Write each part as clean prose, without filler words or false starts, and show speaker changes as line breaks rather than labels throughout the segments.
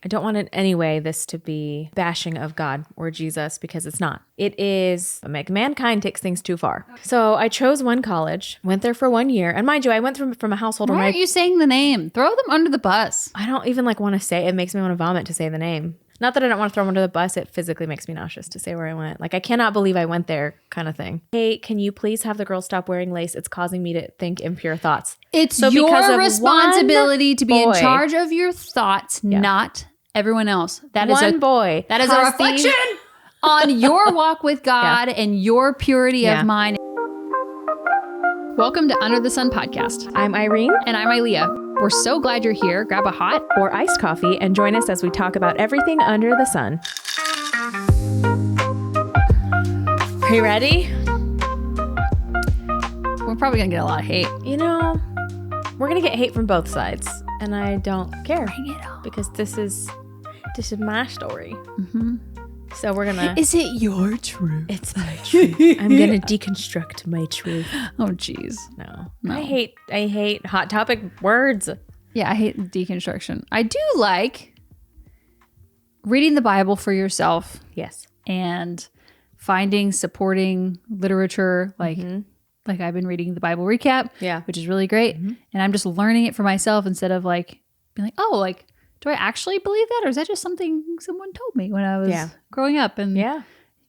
I don't want in any way this to be bashing of God or Jesus, because it's not. It is like mankind takes things too far. So I chose one college, went there for 1 year. And mind you, I went from a household
Why
where
aren't you saying the name? Throw them under the bus.
I don't even like want to say it. It makes me want to vomit to say the name. Not that I don't want to throw them under the bus. It physically makes me nauseous to say where I went. Like, I cannot believe I went there kind of thing. Hey, can you please have the girls stop wearing lace? It's causing me to think impure thoughts.
It's
So because
your
of
responsibility to be in
boy-
charge of your thoughts, not everyone else. That is
One boy.
That is a reflection on your walk with God and your purity of mind. Welcome to Under the Sun Podcast.
I'm Irene.
And I'm Ilea. We're so glad you're here. Grab a hot
or iced coffee and join us as we talk about everything under the sun. Are you ready?
We're probably going to get a lot of hate.
You know, we're going to get hate from both sides. And I don't care.
Bring it on.
Because this is my story. Mm-hmm. So we're going to...
Is it your truth?
It's my truth. I'm going to deconstruct my truth.
Oh, jeez.
No. I hate hot topic words.
Yeah, I hate deconstruction. I do like reading the Bible for yourself.
Yes.
And finding supporting literature, like I've been reading the Bible recap, which is really great. Mm-hmm. And I'm just learning it for myself instead of like being like, oh, like, do I actually believe that? Or is that just something someone told me when I was growing up? And if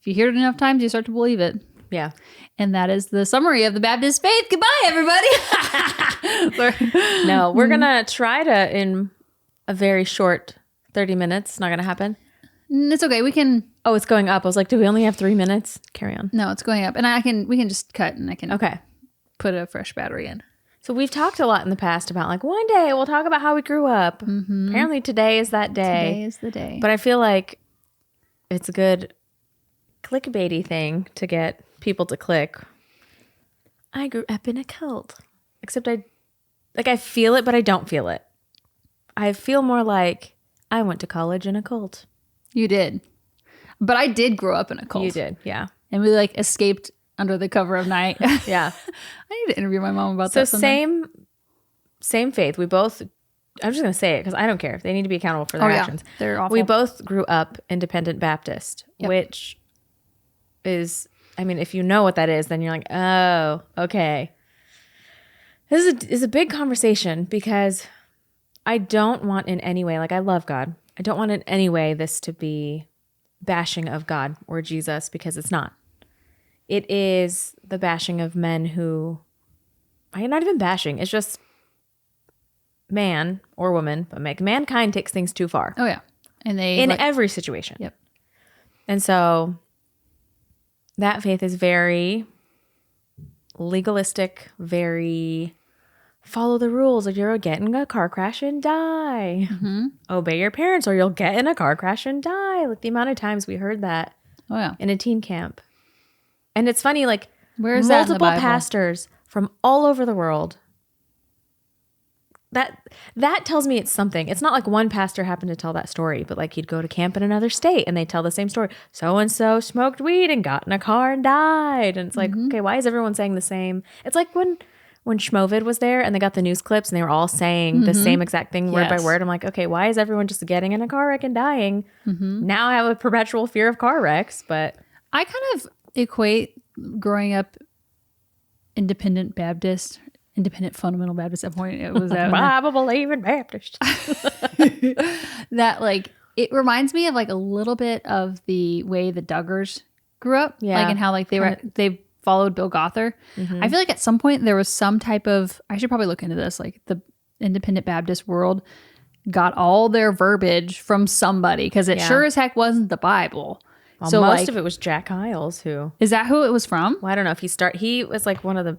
you hear it enough times, you start to believe it. Yeah. And that is the summary of the Baptist faith. Goodbye, everybody.
No, we're going to try to, in a very short 30 minutes. Not going to happen.
It's okay. We can.
Oh, it's going up. I was like, do we only have 3 minutes? Carry on.
No, it's going up. And we can just cut and I can put a fresh battery in.
So we've talked a lot in the past about like one day we'll talk about how we grew up. Mm-hmm. Apparently today is that day.
Today is the day.
But I feel like it's a good clickbaity thing to get people to click. I grew up in a cult. Except I feel it, but I don't feel it. I feel more like I went to college in a cult.
You did. But I did grow up in a cult.
You did, yeah.
And we like escaped under the cover of night.
Yeah.
I need to interview my mom about that sometime.
Same faith. We both, I'm just going to say it because I don't care. They need to be accountable for their actions.
They're awful.
We both grew up independent Baptist, which is, I mean, if you know what that is, then you're like, oh, okay. This is a big conversation because I don't want in any way, like I love God. I don't want in any way this to be bashing of God or Jesus, because it's not. It is the bashing of men who, I'm not even bashing. It's just man or woman, but mankind takes things too far.
Oh yeah. And they
in every situation.
Yep. And
so that faith is very legalistic, very follow the rules or you'll get in a car crash and die. Mm-hmm. Obey your parents or you'll get in a car crash and die. Like the amount of times we heard that in a teen camp. And it's funny, like
where is that in the Bible?
Pastors from all over the world. That tells me it's something. It's not like one pastor happened to tell that story, but like he'd go to camp in another state and they tell the same story. So-and-so smoked weed and got in a car and died. And it's like, okay, why is everyone saying the same? It's like when Schmovid was there and they got the news clips and they were all saying the same exact thing word by word. I'm like, okay, why is everyone just getting in a car wreck and dying? Mm-hmm. Now I have a perpetual fear of car wrecks, but
I kind of equate growing up independent Baptist, independent fundamental Baptist. At that point, it was that
Bible believing Baptist.
That like it reminds me of like a little bit of the way the Duggars grew up, like and how like they followed Bill Gothard. Mm-hmm. I feel like at some point there was some type of, I should probably look into this, like the independent Baptist world got all their verbiage from somebody because it sure as heck wasn't the Bible.
Well, so most of it was Jack Hyles, who...
Is that who it was from?
Well, I don't know if he was like one of the...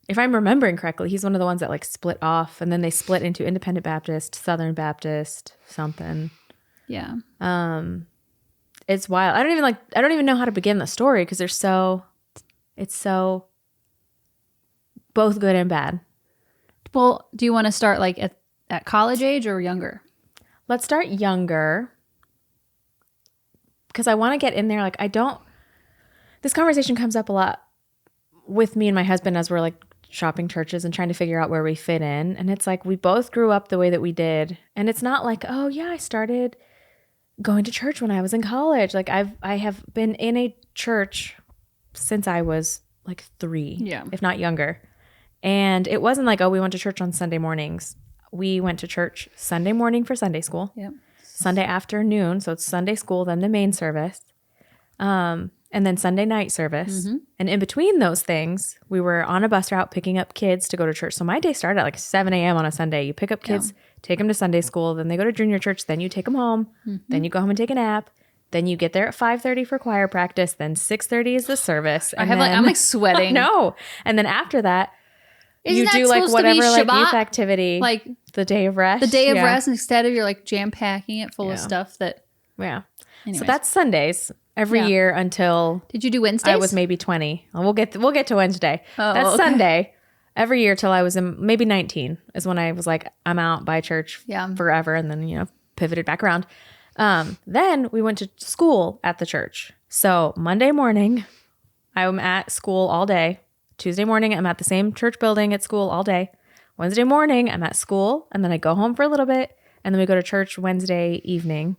If I'm remembering correctly, he's one of the ones that like split off and then they split into Independent Baptist, Southern Baptist, something.
Yeah.
It's wild. I don't even know how to begin the story because it's so both good and bad.
Well, do you want to start like at college age or younger?
Let's start younger. Because I want to get in there. Like this conversation comes up a lot with me and my husband as we're like shopping churches and trying to figure out where we fit in. And it's like we both grew up the way that we did. And it's not like, oh yeah, I started going to church when I was in college. Like I have been in a church since I was like 3, if not younger. And it wasn't like, oh, we went to church on Sunday mornings. We went to church Sunday morning for Sunday school, Sunday afternoon. So it's Sunday school, then the main service. And then Sunday night service. And in between those things, we were on a bus route picking up kids to go to church. So my day started at like 7 a.m. on a Sunday. You pick up kids, take them to Sunday school, then they go to junior church, then you take them home, then you go home and take a nap. Then you get there at 5:30 for choir practice. Then 6:30 is the service. And
I'm like sweating.
No. And then after that,
Isn't
you do like whatever like youth activity,
like
the day of rest.
The day of rest, instead of you're like jam packing it full of stuff that.
Yeah.
Anyways.
So that's Sundays every year until.
Did you do Wednesdays?
I was maybe 20. We'll get to Wednesday. That's Sunday. Every year till I was maybe 19 is when I was like, I'm out by church forever. And then, pivoted back around. Then we went to school at the church. So Monday morning, I'm at school all day. Tuesday morning, I'm at the same church building at school all day. Wednesday morning, I'm at school, and then I go home for a little bit, and then we go to church Wednesday evening.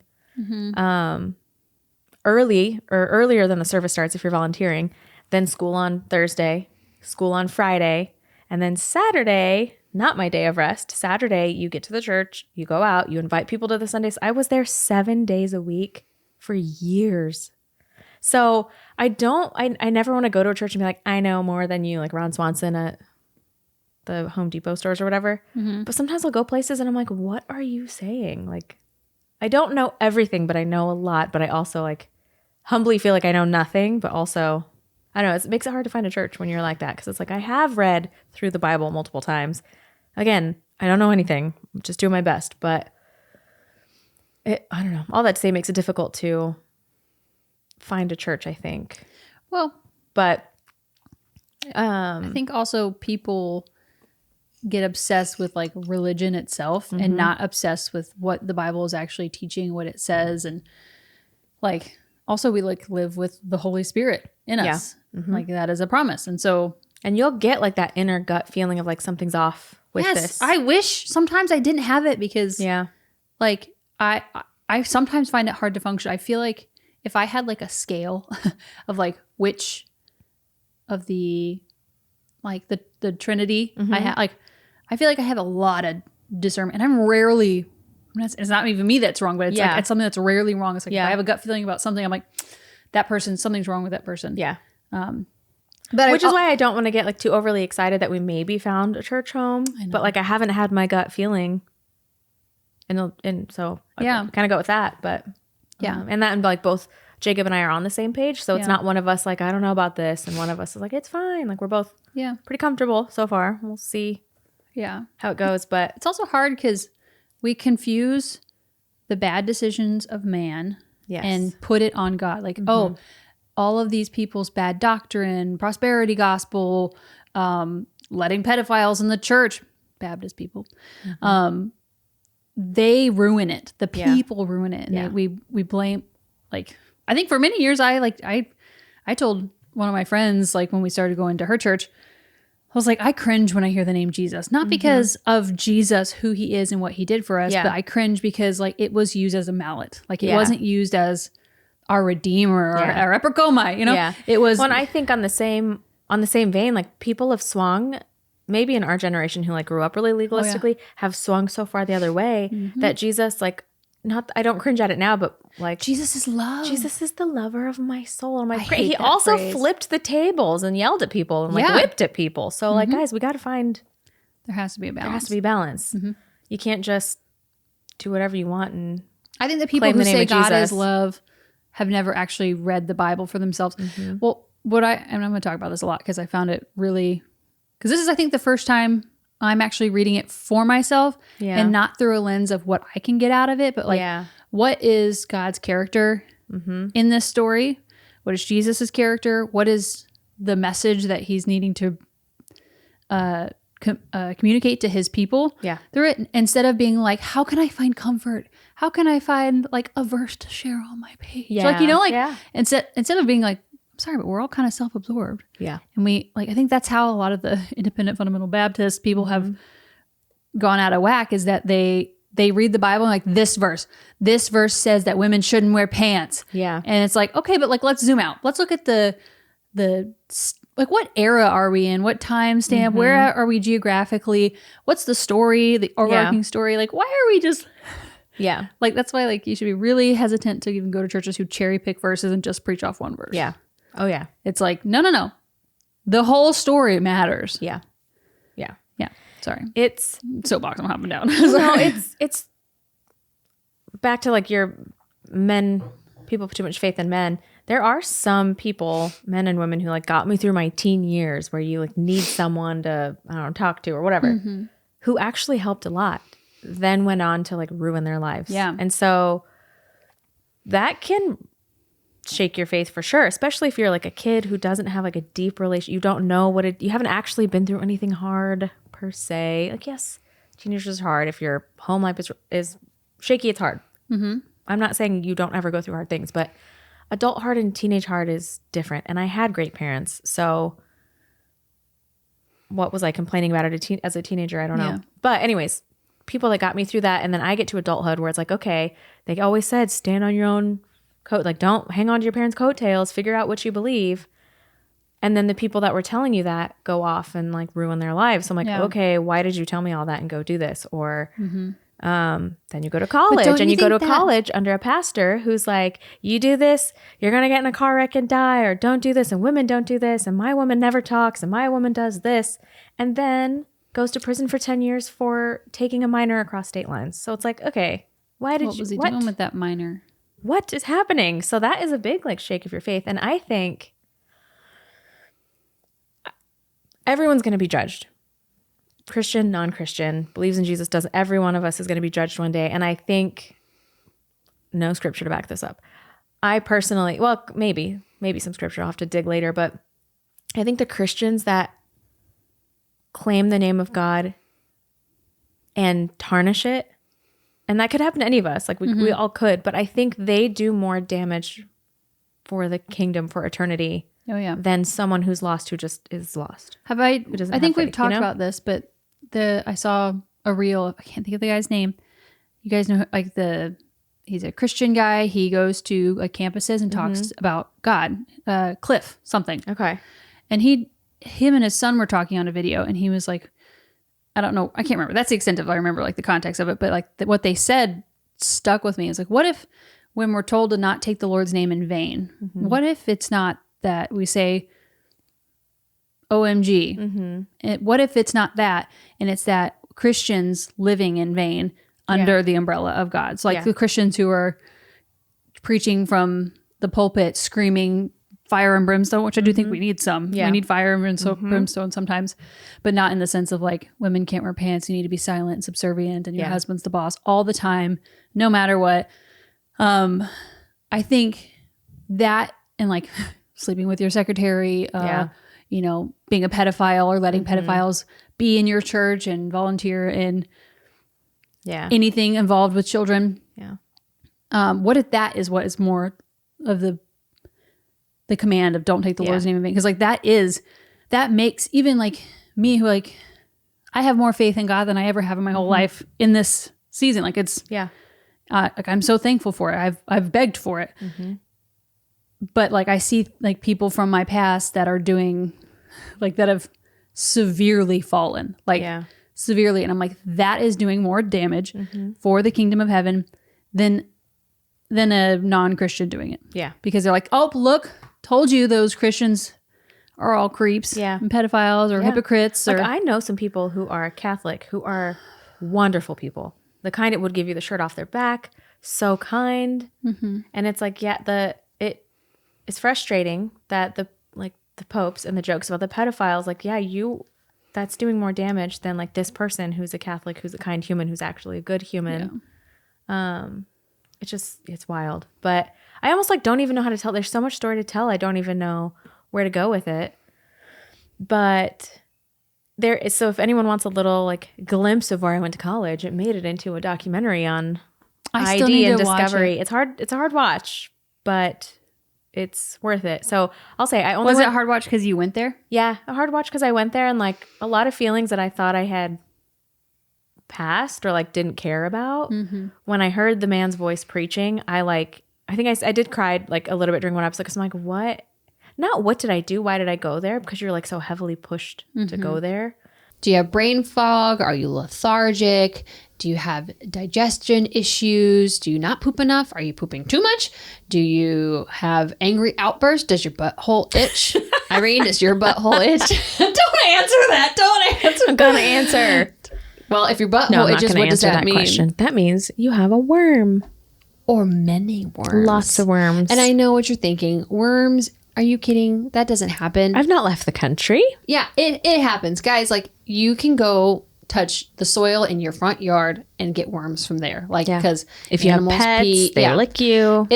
Earlier than the service starts if you're volunteering. Then school on Thursday, school on Friday, and then Saturday, not my day of rest. Saturday, you get to the church, you go out, you invite people to the Sundays. I was there 7 days a week for years. So I never want to go to a church and be like, I know more than you, like Ron Swanson at the Home Depot stores or whatever. But sometimes I'll go places and I'm like, what are you saying? Like, I don't know everything, but I know a lot. But I also like humbly feel like I know nothing, but also, I don't know, it makes it hard to find a church when you're like that. Cause it's like, I have read through the Bible multiple times. Again, I don't know anything, I'm just doing my best, but I don't know. All that to say makes it difficult to find a church, I think.
Well,
but
I think also people get obsessed with like religion itself and not obsessed with what the Bible is actually teaching, what it says. And like, also we like live with the Holy Spirit in us. Like that is a promise. And so,
and you'll get like that inner gut feeling of like something's off with this.
I wish sometimes I didn't have it because like I sometimes find it hard to function. I feel like if I had like a scale of like which of the like the Trinity I have, like I feel like I have a lot of discernment, and I'm rarely. It's not even me that's wrong, but it's like it's something that's rarely wrong. It's like if I have a gut feeling about something, I'm like, that person, something's wrong with that person. Yeah.
But which is why I don't want to get like too overly excited that we maybe found a church home, but like I haven't had my gut feeling, and so I kind of go with that. But and that and like both Jacob and I are on the same page, so it's not one of us like I don't know about this, and one of us is like it's fine. Like we're both pretty comfortable so far. We'll see how it goes, but
it's also hard because we confuse the bad decisions of man and put it on God. Like all of these people's bad doctrine, prosperity gospel, letting pedophiles in the church, Baptist people, they ruin it. The people ruin it. And we blame, like, I think for many years, I told one of my friends, like when we started going to her church, I was like, I cringe when I hear the name Jesus, not because of Jesus, who he is and what he did for us, but I cringe because like it was used as a mallet. Like it wasn't used as our Redeemer or our epicomai, you know? It was.
Well, and I think on the same vein, like people have swung, maybe in our generation who like grew up really legalistically, have swung so far the other way that Jesus, like, I don't cringe at it now, but like
Jesus is love.
Jesus is the lover of my soul. And he also flipped the tables and yelled at people and like whipped at people. So like, guys, we got to find.
There has to be a balance.
There has to be balance. You can't just do whatever you want. And
I think the people who say God is love have never actually read the Bible for themselves. Well, and I'm going to talk about this a lot because I found it really, because this is, I think, the first time I'm actually reading it for myself and not through a lens of what I can get out of it, but like, what is God's character in this story? What is Jesus's character? What is the message that he's needing to communicate to his people through it? Instead of being like, how can I find comfort? How can I find like a verse to share on my page? Like, you know, like instead of being like, I'm sorry, but we're all kind of self-absorbed.
Yeah.
And we like, I think that's how a lot of the independent fundamental Baptist people have gone out of whack, is that they read the Bible and like, this verse says that women shouldn't wear pants.
Yeah.
And it's like, okay, but like, let's zoom out. Let's look at the like, what era are we in? What time stamp? Where are we geographically? What's the story, the overarching story? Like, why are we just...
Yeah.
Like, that's why, like, you should be really hesitant to even go to churches who cherry pick verses and just preach off one verse.
Yeah. Oh, yeah.
It's like, no. The whole story matters.
Yeah. Yeah.
Yeah. Sorry.
It's...
Soapbox, I'm hopping down.
No, it's... Back to, like, your men... People put too much faith in men. There are some people, men and women, who like got me through my teen years, where you like need someone to, I don't know, talk to or whatever, who actually helped a lot, then went on to like ruin their lives.
Yeah.
And so that can shake your faith for sure, especially if you're like a kid who doesn't have like a deep relation. You don't know you haven't actually been through anything hard per se. Like, yes, teenagers are hard. If your home life is shaky, it's hard. I'm not saying you don't ever go through hard things, but adult hard and teenage hard is different. And I had great parents. So what was I complaining about as a teenager? I don't know.
Yeah.
But anyways, people that got me through that. And then I get to adulthood where it's like, okay, they always said, stand on your own coat. Like, don't hang on to your parents' coattails, figure out what you believe. And then the people that were telling you that go off and like ruin their lives. So I'm like, okay, why did you tell me all that and go do this? Or, then you go to college and you go to college under a pastor who's like, you do this, you're going to get in a car wreck and die, or don't do this. And women don't do this. And my woman never talks. And my woman does this. And then goes to prison for 10 years for taking a minor across state lines. So it's like, okay, what was he
doing with that minor?
What is happening? So that is a big like shake of your faith. And I think everyone's going to be judged. Christian, non-Christian, believes in Jesus, doesn't. Every one of us is going to be judged one day. And I think, no scripture to back this up. I personally, well, maybe some scripture. I'll have to dig later. But I think the Christians that claim the name of God and tarnish it, and that could happen to any of us. Like we all could. But I think they do more damage for the kingdom, for eternity.
Oh, yeah.
Than someone who's lost, who just is lost.
I think we've talked about this, but I saw a reel. I can't think of the guy's name. You guys know, like he's a Christian guy. He goes to like campuses and talks about God. Cliff something.
Okay.
And him and his son were talking on a video, and he was like, I don't know, I can't remember. That's the extent of it. I remember like the context of it, but like what they said stuck with me. It's like, what if when we're told to not take the Lord's name in vain, what if it's not that we say OMG? What if it's not that, and it's that Christians living in vain under the umbrella of God? So like the Christians who are preaching from the pulpit, screaming fire and brimstone, which I do think we need some. We need fire and brimstone sometimes, but not in the sense of like women can't wear pants, you need to be silent and subservient, and your husband's the boss all the time, no matter what. I think that, and like sleeping with your secretary, you know, being a pedophile, or letting pedophiles be in your church and volunteer in anything involved with children. Yeah. What if that is what is more of the command of don't take the Lord's name in vain? Because like that makes even like me, who like I have more faith in God than I ever have in my whole life in this season. Like it's like I'm so thankful for it. I've begged for it. But like I see like people from my past that are doing like that have severely fallen, like severely. And I'm like, that is doing more damage for the kingdom of heaven than a non-Christian doing it. Yeah. Because they're like, oh, look, told you those Christians are all creeps and pedophiles or hypocrites.
Like, I know some people who are Catholic who are wonderful people. The kind that would give you the shirt off their back. So kind. And it's like, it's frustrating that the popes and the jokes about the pedophiles, like, that's doing more damage than like this person who's a Catholic, who's a kind human, who's actually a good human. It's wild. But I almost like don't even know how to tell. There's so much story to tell. I don't even know where to go with it. But so if anyone wants a little like glimpse of where I went to college, it made it into a documentary on ID and discovery. It's hard. It's a hard watch, but it's worth it. So I'll say I only
was it a hard watch because you went there?
Yeah, a hard watch because I went there, and like a lot of feelings that I thought I had passed or like didn't care about. When I heard the man's voice preaching, I think I did cry like a little bit during one episode because I'm like, what? Not what did I do? Why did I go there? Because you're like so heavily pushed to go there.
Do you have brain fog? Are you lethargic? Do you have digestion issues? Do you not poop enough? Are you pooping too much? Do you have angry outbursts? Does your butthole itch? Irene, does your butthole itch? Don't answer that. Don't answer.
I'm gonna answer.
Well, if your butthole itches, what does that mean?
Question. That means you have a worm.
Or many worms.
Lots of worms.
And I know what you're thinking. Worms. Are you kidding? That doesn't happen.
I've not left the country.
Yeah, it happens. Guys, like you can go touch the soil in your front yard and get worms from there. Like, because
if you have pets, they lick you.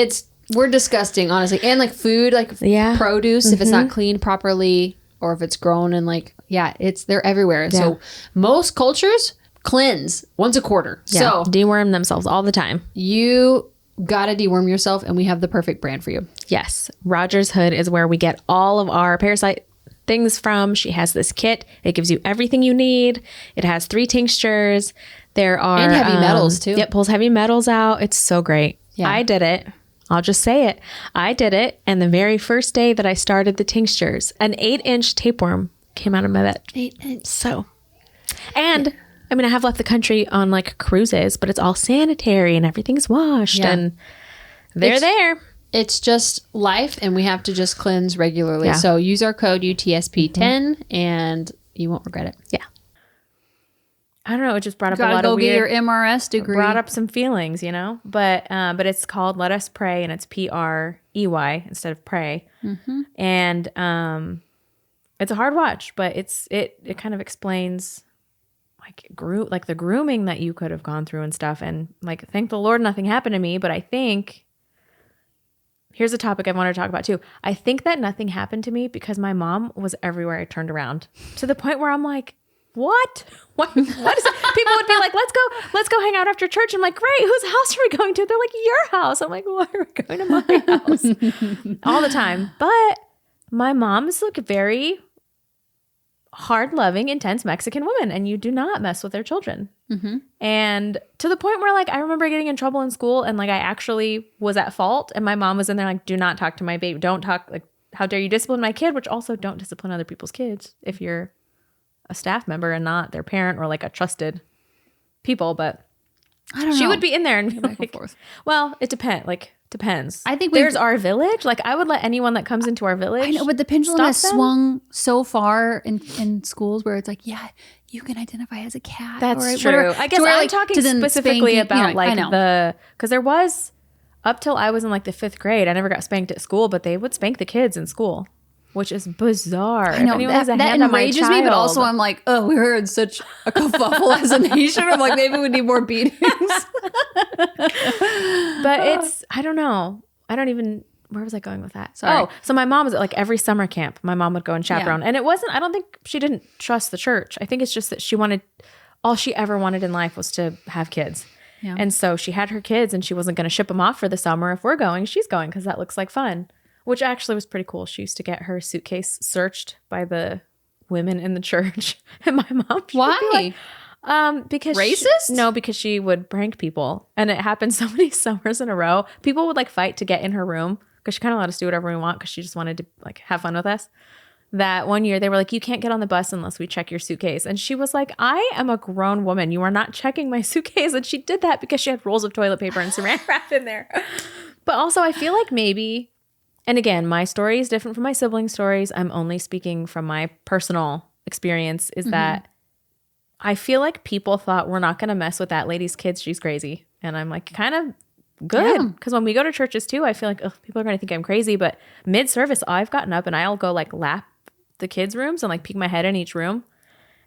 We're disgusting, honestly. And like food, like produce, if it's not cleaned properly or if it's grown and like, they're everywhere. Yeah. So most cultures cleanse once a quarter.
Yeah. So deworm themselves all the time.
You gotta deworm yourself, and we have the perfect brand for you.
Yes. Roger's Hood is where we get all of our parasite things from. She has this kit. It gives you everything you need. It has 3 tinctures. There are...
And heavy metals, too.
Yep, pulls heavy metals out. It's so great. Yeah. I did it. I'll just say it. I did it, and the very first day that I started the tinctures, an 8-inch tapeworm came out of my butt.
8 inch.
So... And... I mean, I have left the country on like cruises, but it's all sanitary and everything's washed and they're there.
It's just life, and we have to just cleanse regularly. Yeah. So use our code UTSP10 and you won't regret it.
Yeah. I don't know. It just brought up a lot of weird...
Get your MRS degree.
Brought up some feelings, you know? But it's called Let Us Pray, and it's PREY instead of pray. And it's a hard watch, but it kind of explains... like the grooming that you could have gone through and stuff. And like, thank the Lord, nothing happened to me. But I think here's a topic I want to talk about too. I think that nothing happened to me because my mom was everywhere I turned around, to the point where I'm like, what is it? People would be like, let's go hang out after church. I'm like, great. Whose house are we going to? They're like, your house. I'm like, why are we going to my house? All the time. But my mom is like very hard-loving, intense Mexican woman, and you do not mess with their children. And to the point where like I remember getting in trouble in school, and like I actually was at fault, and my mom was in there like, do not talk to my baby, don't talk, like how dare you discipline my kid, which also don't discipline other people's kids if you're a staff member and not their parent or like a trusted people. But
I don't know.
She would be in there and like, well, it depends.
I think
there's our village. Like I would let anyone that comes into our village.
I know, but the pendulum has swung so far in schools where it's like, yeah, you can identify as a cat.
That's true. Whatever. I guess I'm talking specifically about like because there was up till I was in like the 5th grade, I never got spanked at school, but they would spank the kids in school, which is bizarre.
I know that enrages me, but also I'm like, oh, we were in such a kerfuffle as a nation. I'm like, maybe we need more beatings.
But I don't know. Where was I going with that? Sorry. Oh, so my mom was at like every summer camp. My mom would go and chaperone. And I don't think she didn't trust the church. I think it's just that all she ever wanted in life was to have kids. Yeah. And so she had her kids, and she wasn't going to ship them off for the summer. If we're going, she's going because that looks like fun. Which actually was pretty cool. She used to get her suitcase searched by the women in the church. And my mom...
Why?
Because...
Racist?
No, because she would prank people. And it happened so many summers in a row. People would like fight to get in her room because she kind of let us do whatever we want because she just wanted to like have fun with us. That one year they were like, you can't get on the bus unless we check your suitcase. And she was like, I am a grown woman. You are not checking my suitcase. And she did that because she had rolls of toilet paper and saran wrap in there. But also I feel like maybe... And again, my story is different from my siblings' stories. I'm only speaking from my personal experience, is that I feel like people thought, we're not going to mess with that lady's kids. She's crazy. And I'm like, kind of good. Because when we go to churches too, I feel like people are going to think I'm crazy. But mid-service, I've gotten up and I'll go like lap the kids' rooms and like peek my head in each room.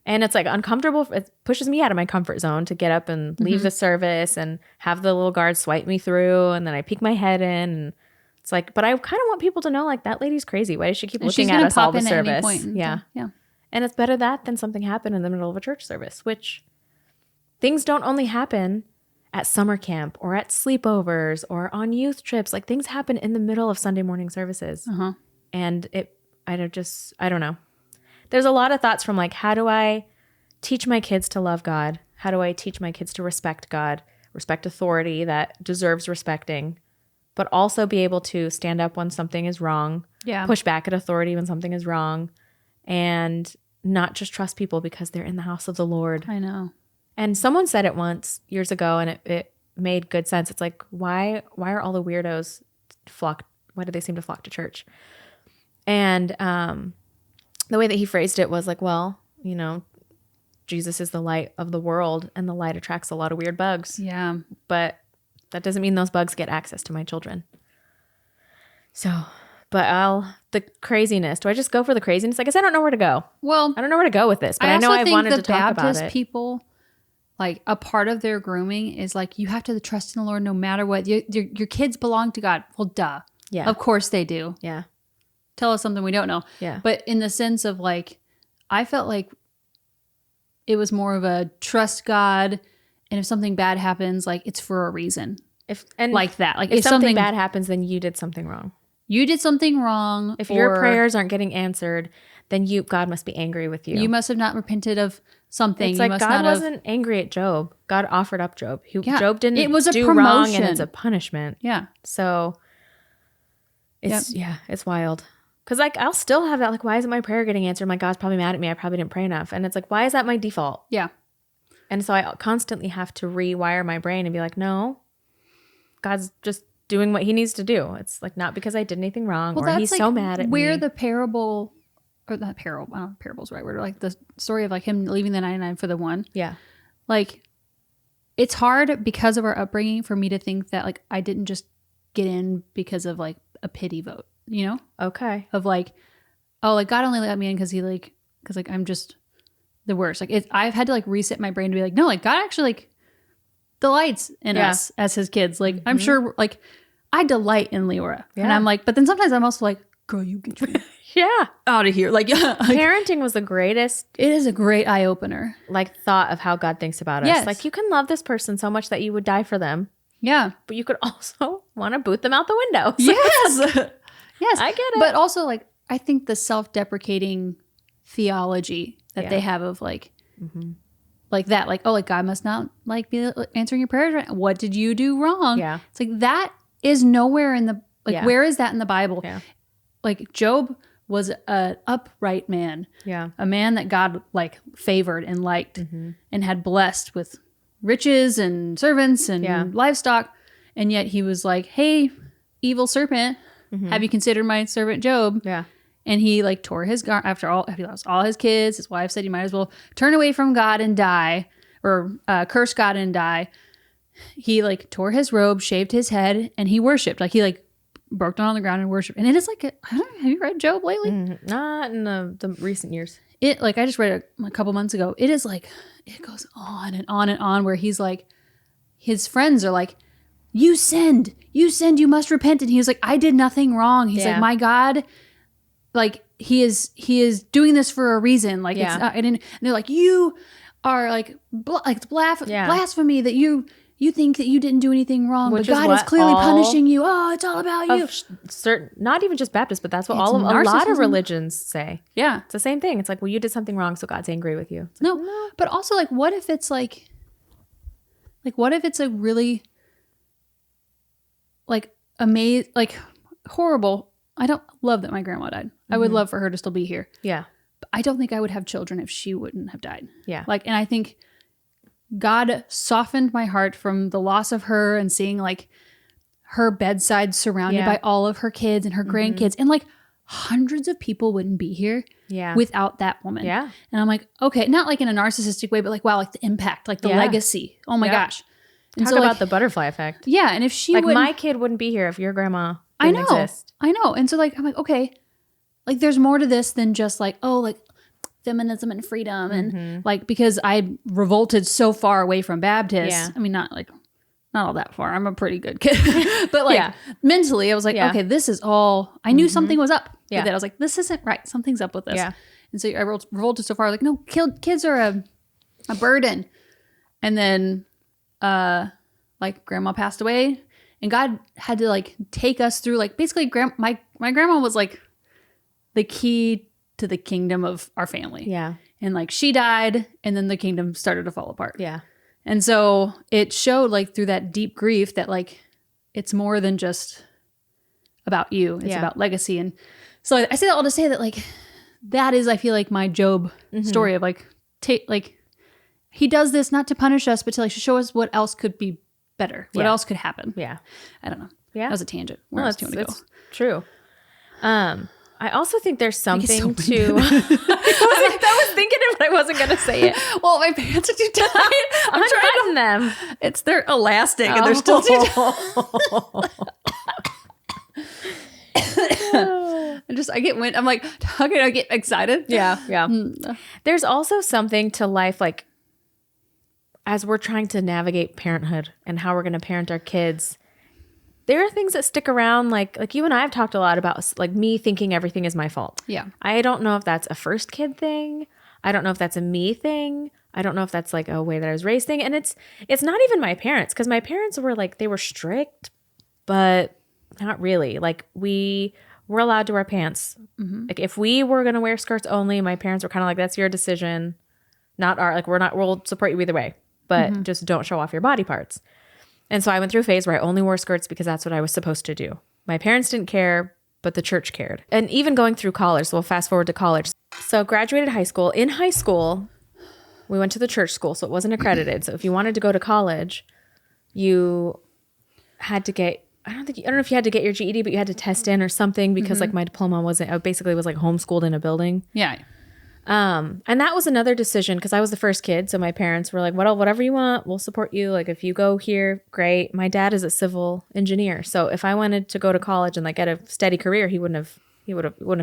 And it's like uncomfortable. It pushes me out of my comfort zone to get up and leave the service and have the little guard swipe me through. And then I peek my head in and it's like, but I kind of want people to know, like, that lady's crazy. Why does she keep looking at us all the service? Yeah. And it's better that than something happen in the middle of a church service, which things don't only happen at summer camp or at sleepovers or on youth trips. Like things happen in the middle of Sunday morning services. And I don't know. There's a lot of thoughts from like, how do I teach my kids to love God? How do I teach my kids to respect God, respect authority that deserves respecting, but also be able to stand up when something is wrong, push back at authority when something is wrong, and not just trust people because they're in the house of the Lord.
I know. And
someone said it once years ago, and it made good sense. It's like, why are all the weirdos why do they seem to flock to church? And the way that he phrased it was like, well, you know, Jesus is the light of the world, and the light attracts a lot of weird bugs.
Yeah.
But that doesn't mean those bugs get access to my children. So, but the craziness. Do I just go for the craziness? I guess I don't know where to go.
Well,
I don't know where to go with this, but I know I wanted to talk about it.
Baptist people, like a part of their grooming is like, you have to trust in the Lord no matter what. Your kids belong to God. Well, duh.
Yeah.
Of course they do.
Yeah.
Tell us something we don't know.
Yeah.
But in the sense of like, I felt like it was more of a trust God, and if something bad happens, like it's for a reason. Like that. Like
if something bad happens, then you did something wrong.
You did something wrong.
If your prayers aren't getting answered, then God must be angry with you.
You must have not repented of something.
It's like God wasn't angry at Job. God offered up Job. Job didn't do wrong, and it's a punishment.
Yeah.
So it's wild. Because like I'll still have that, like, why isn't my prayer getting answered? My God's probably mad at me. I probably didn't pray enough. And it's like, why is that my default?
Yeah.
And so I constantly have to rewire my brain and be like, no, God's just doing what he needs to do. It's like not because I did anything wrong, or he's like so mad at me.
Where the parable, or not parable, I don't know if parable's the right word, or like the story of like him leaving the 99 for the one.
Yeah.
Like it's hard because of our upbringing for me to think that like I didn't just get in because of like a pity vote, you know?
Okay.
Of like, oh, like God only let me in because I'm just the worst. Like I've had to like reset my brain to be like, no, like God actually like delights in us as his kids. Like I'm sure like I delight in Leora. And I'm like, but then sometimes I'm also like, girl, you get your out of here. Like
parenting was the greatest.
It is a great eye opener.
Like thought of how God thinks about us.
Yes.
Like you can love this person so much that you would die for them.
Yeah.
But you could also want to boot them out the window.
Yes. Yes.
I get it.
But also like, I think the self-deprecating theology that they have of like, like that, like, oh, like God must not like be answering your prayers. Right? What did you do wrong?
Yeah.
It's like, that is nowhere in the, like, where is that in the Bible?
Yeah.
Like Job was an upright man.
Yeah.
A man that God like favored and liked and had blessed with riches and servants and livestock. And yet he was like, hey, evil serpent, have you considered my servant Job?
Yeah.
And he like tore his garment after he lost all his kids. His wife said, you might as well turn away from God and die, or curse God and die. He like tore his robe, shaved his head, and he worshiped. Like he like broke down on the ground and worshiped. And it is like, I don't know, have you read Job lately?
Not in the recent years.
It like, I just read it a couple months ago. It is like, it goes on and on and on, where he's like, his friends are like, you sinned, you must repent. And he was like, I did nothing wrong. He's like, my God, like he is doing this for a reason. Like it's not, and they're like, you are like, blasphemy that you think that you didn't do anything wrong, but God is clearly punishing you. Oh, it's all about you.
Not even just Baptists, but that's what a lot of religions say.
Yeah.
It's the same thing. It's like, well, you did something wrong, so God's angry with you.
Like, no, but also like, what if it's like what if it's a really like amazing, like horrible. I don't love that my grandma died. I would love for her to still be here.
Yeah.
But I don't think I would have children if she wouldn't have died.
Yeah.
Like, and I think God softened my heart from the loss of her and seeing like her bedside surrounded by all of her kids and her grandkids, and like hundreds of people wouldn't be here without that woman.
Yeah.
And I'm like, okay, not like in a narcissistic way, but like, wow, like the impact, like the legacy. Oh my gosh. And
Talk about the butterfly effect.
Yeah. And if she
like my kid wouldn't be here if your grandma didn't exist.
I know. And so like, I'm like, okay, like there's more to this than just like, oh, like feminism and freedom. And like, because I revolted so far away from Baptists. I mean, not all that far. I'm a pretty good kid. But like mentally, I was like, okay, this is all, I knew something was up with it. I was like, this isn't right. Something's up with this. Yeah. And so I revolted so far, like, no, kids are a burden. And then like grandma passed away, and God had to like take us through like basically my grandma was like the key to the kingdom of our family.
Yeah.
And like she died, and then the kingdom started to fall apart.
Yeah.
And so it showed like through that deep grief that like it's more than just about you. It's about legacy. And so I say that all to say that like that is, I feel like, my Job story of like he does this not to punish us, but to like show us what else could be better, what else could happen.
Yeah.
I don't know.
Yeah.
That was a tangent. Where else do you want to go?
It's true. I also think there's something
so
to. I was thinking it, but I wasn't going to say it.
Well, my pants are too tight. I'm
Unbutton them.
They're elastic and they're still too tight. I get wind. I'm like, how can I get excited?
Yeah. Yeah. There's also something to life, like as we're trying to navigate parenthood and how we're going to parent our kids. There are things that stick around, like you and I have talked a lot about, like me thinking everything is my fault.
Yeah.
I don't know if that's a first kid thing. I don't know if that's a me thing. I don't know if that's like a way that I was raised thing. And it's not even my parents, because my parents were like, they were strict, but not really. Like we were allowed to wear pants. Mm-hmm. Like if we were going to wear skirts only, my parents were kind of like, that's your decision. Not our, like we'll support you either way, but just don't show off your body parts. And so I went through a phase where I only wore skirts because that's what I was supposed to do. My parents didn't care, but the church cared. And even going through college, so we'll fast forward to college. So graduated high school. In high school, we went to the church school, so it wasn't accredited. So if you wanted to go to college, you had to get, I don't know if you had to get your GED, but you had to test in or something because like my diploma I basically was like homeschooled in a building.
Yeah.
And that was another decision because I was the first kid. So my parents were like, whatever you want, we'll support you. Like if you go here, great. My dad is a civil engineer. So if I wanted to go to college and like get a steady career, he wouldn't have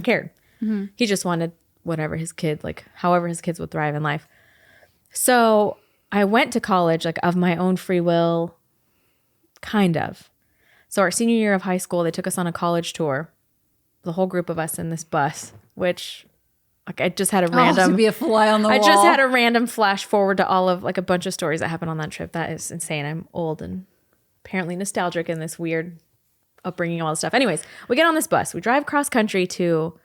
cared. Mm-hmm. He just wanted whatever his kid, like however his kids would thrive in life. So I went to college like of my own free will, kind of. So our senior year of high school, they took us on a college tour, the whole group of us in this bus, which like I just had a random
to be a fly on the wall.
I just had a random flash forward to all of like a bunch of stories that happened on that trip. That is insane. I'm old and apparently nostalgic in this weird upbringing, all this stuff. Anyways, we get on this bus. We drive cross country to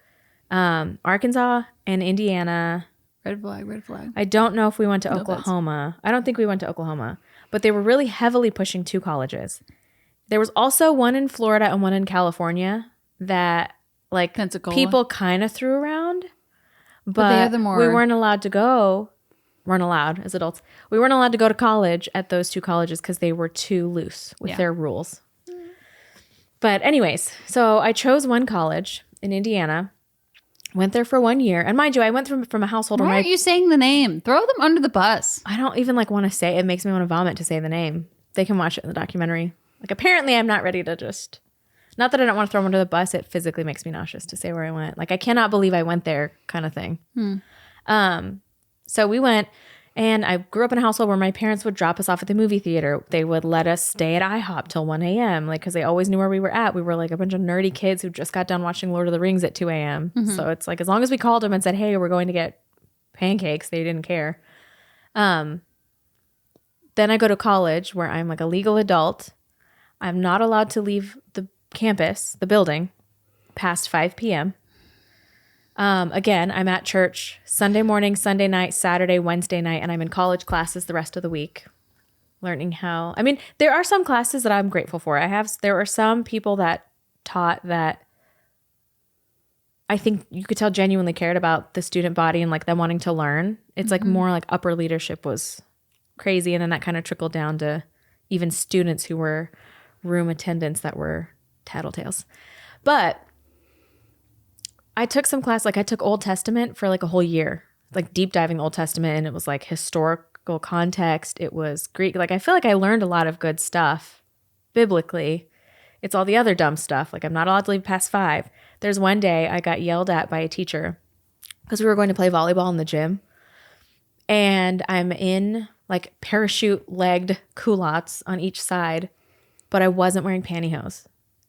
Arkansas and Indiana.
Red flag.
I don't know if we went to Oklahoma. I don't think we went to Oklahoma, but they were really heavily pushing two colleges. There was also one in Florida and one in California that like
Pensacola.
People kind of threw around.
But
we weren't allowed to go. Weren't allowed as adults. We weren't allowed to go to college at those two colleges because they were too loose with their rules. But anyways, so I chose one college in Indiana. Went there for 1 year, and mind you, I went from a household.
Why aren't you saying the name? Throw them under the bus.
I don't even like want to say. It makes me want to vomit to say the name. They can watch it in the documentary. Like apparently, I'm not ready to just. Not that I don't want to throw them under the bus. It physically makes me nauseous to say where I went. Like, I cannot believe I went there kind of thing. So we went, and I grew up in a household where my parents would drop us off at the movie theater. They would let us stay at IHOP till 1 a.m. Like, because they always knew where we were at. We were like a bunch of nerdy kids who just got done watching Lord of the Rings at 2 a.m. So it's like, as long as we called them and said, hey, we're going to get pancakes, they didn't care. Then I go to college where I'm like a legal adult. I'm not allowed to leave the campus, the building, past 5 p.m. Again, I'm at church Sunday morning, Sunday night, Saturday, Wednesday night, and I'm in college classes the rest of the week, learning how. I mean, there are some classes that I'm grateful for. There are some people that taught that I think you could tell genuinely cared about the student body and like them wanting to learn. It's like more like upper leadership was crazy, and then that kind of trickled down to even students who were room attendants that were tattletales. But I took some class, like I took Old Testament for like a whole year, like deep diving Old Testament, and it was like historical context. It was Greek. Like I feel like I learned a lot of good stuff biblically. It's all the other dumb stuff. Like I'm not allowed to leave past 5. There's one day I got yelled at by a teacher because we were going to play volleyball in the gym, and I'm in like parachute legged culottes on each side, but I wasn't wearing pantyhose.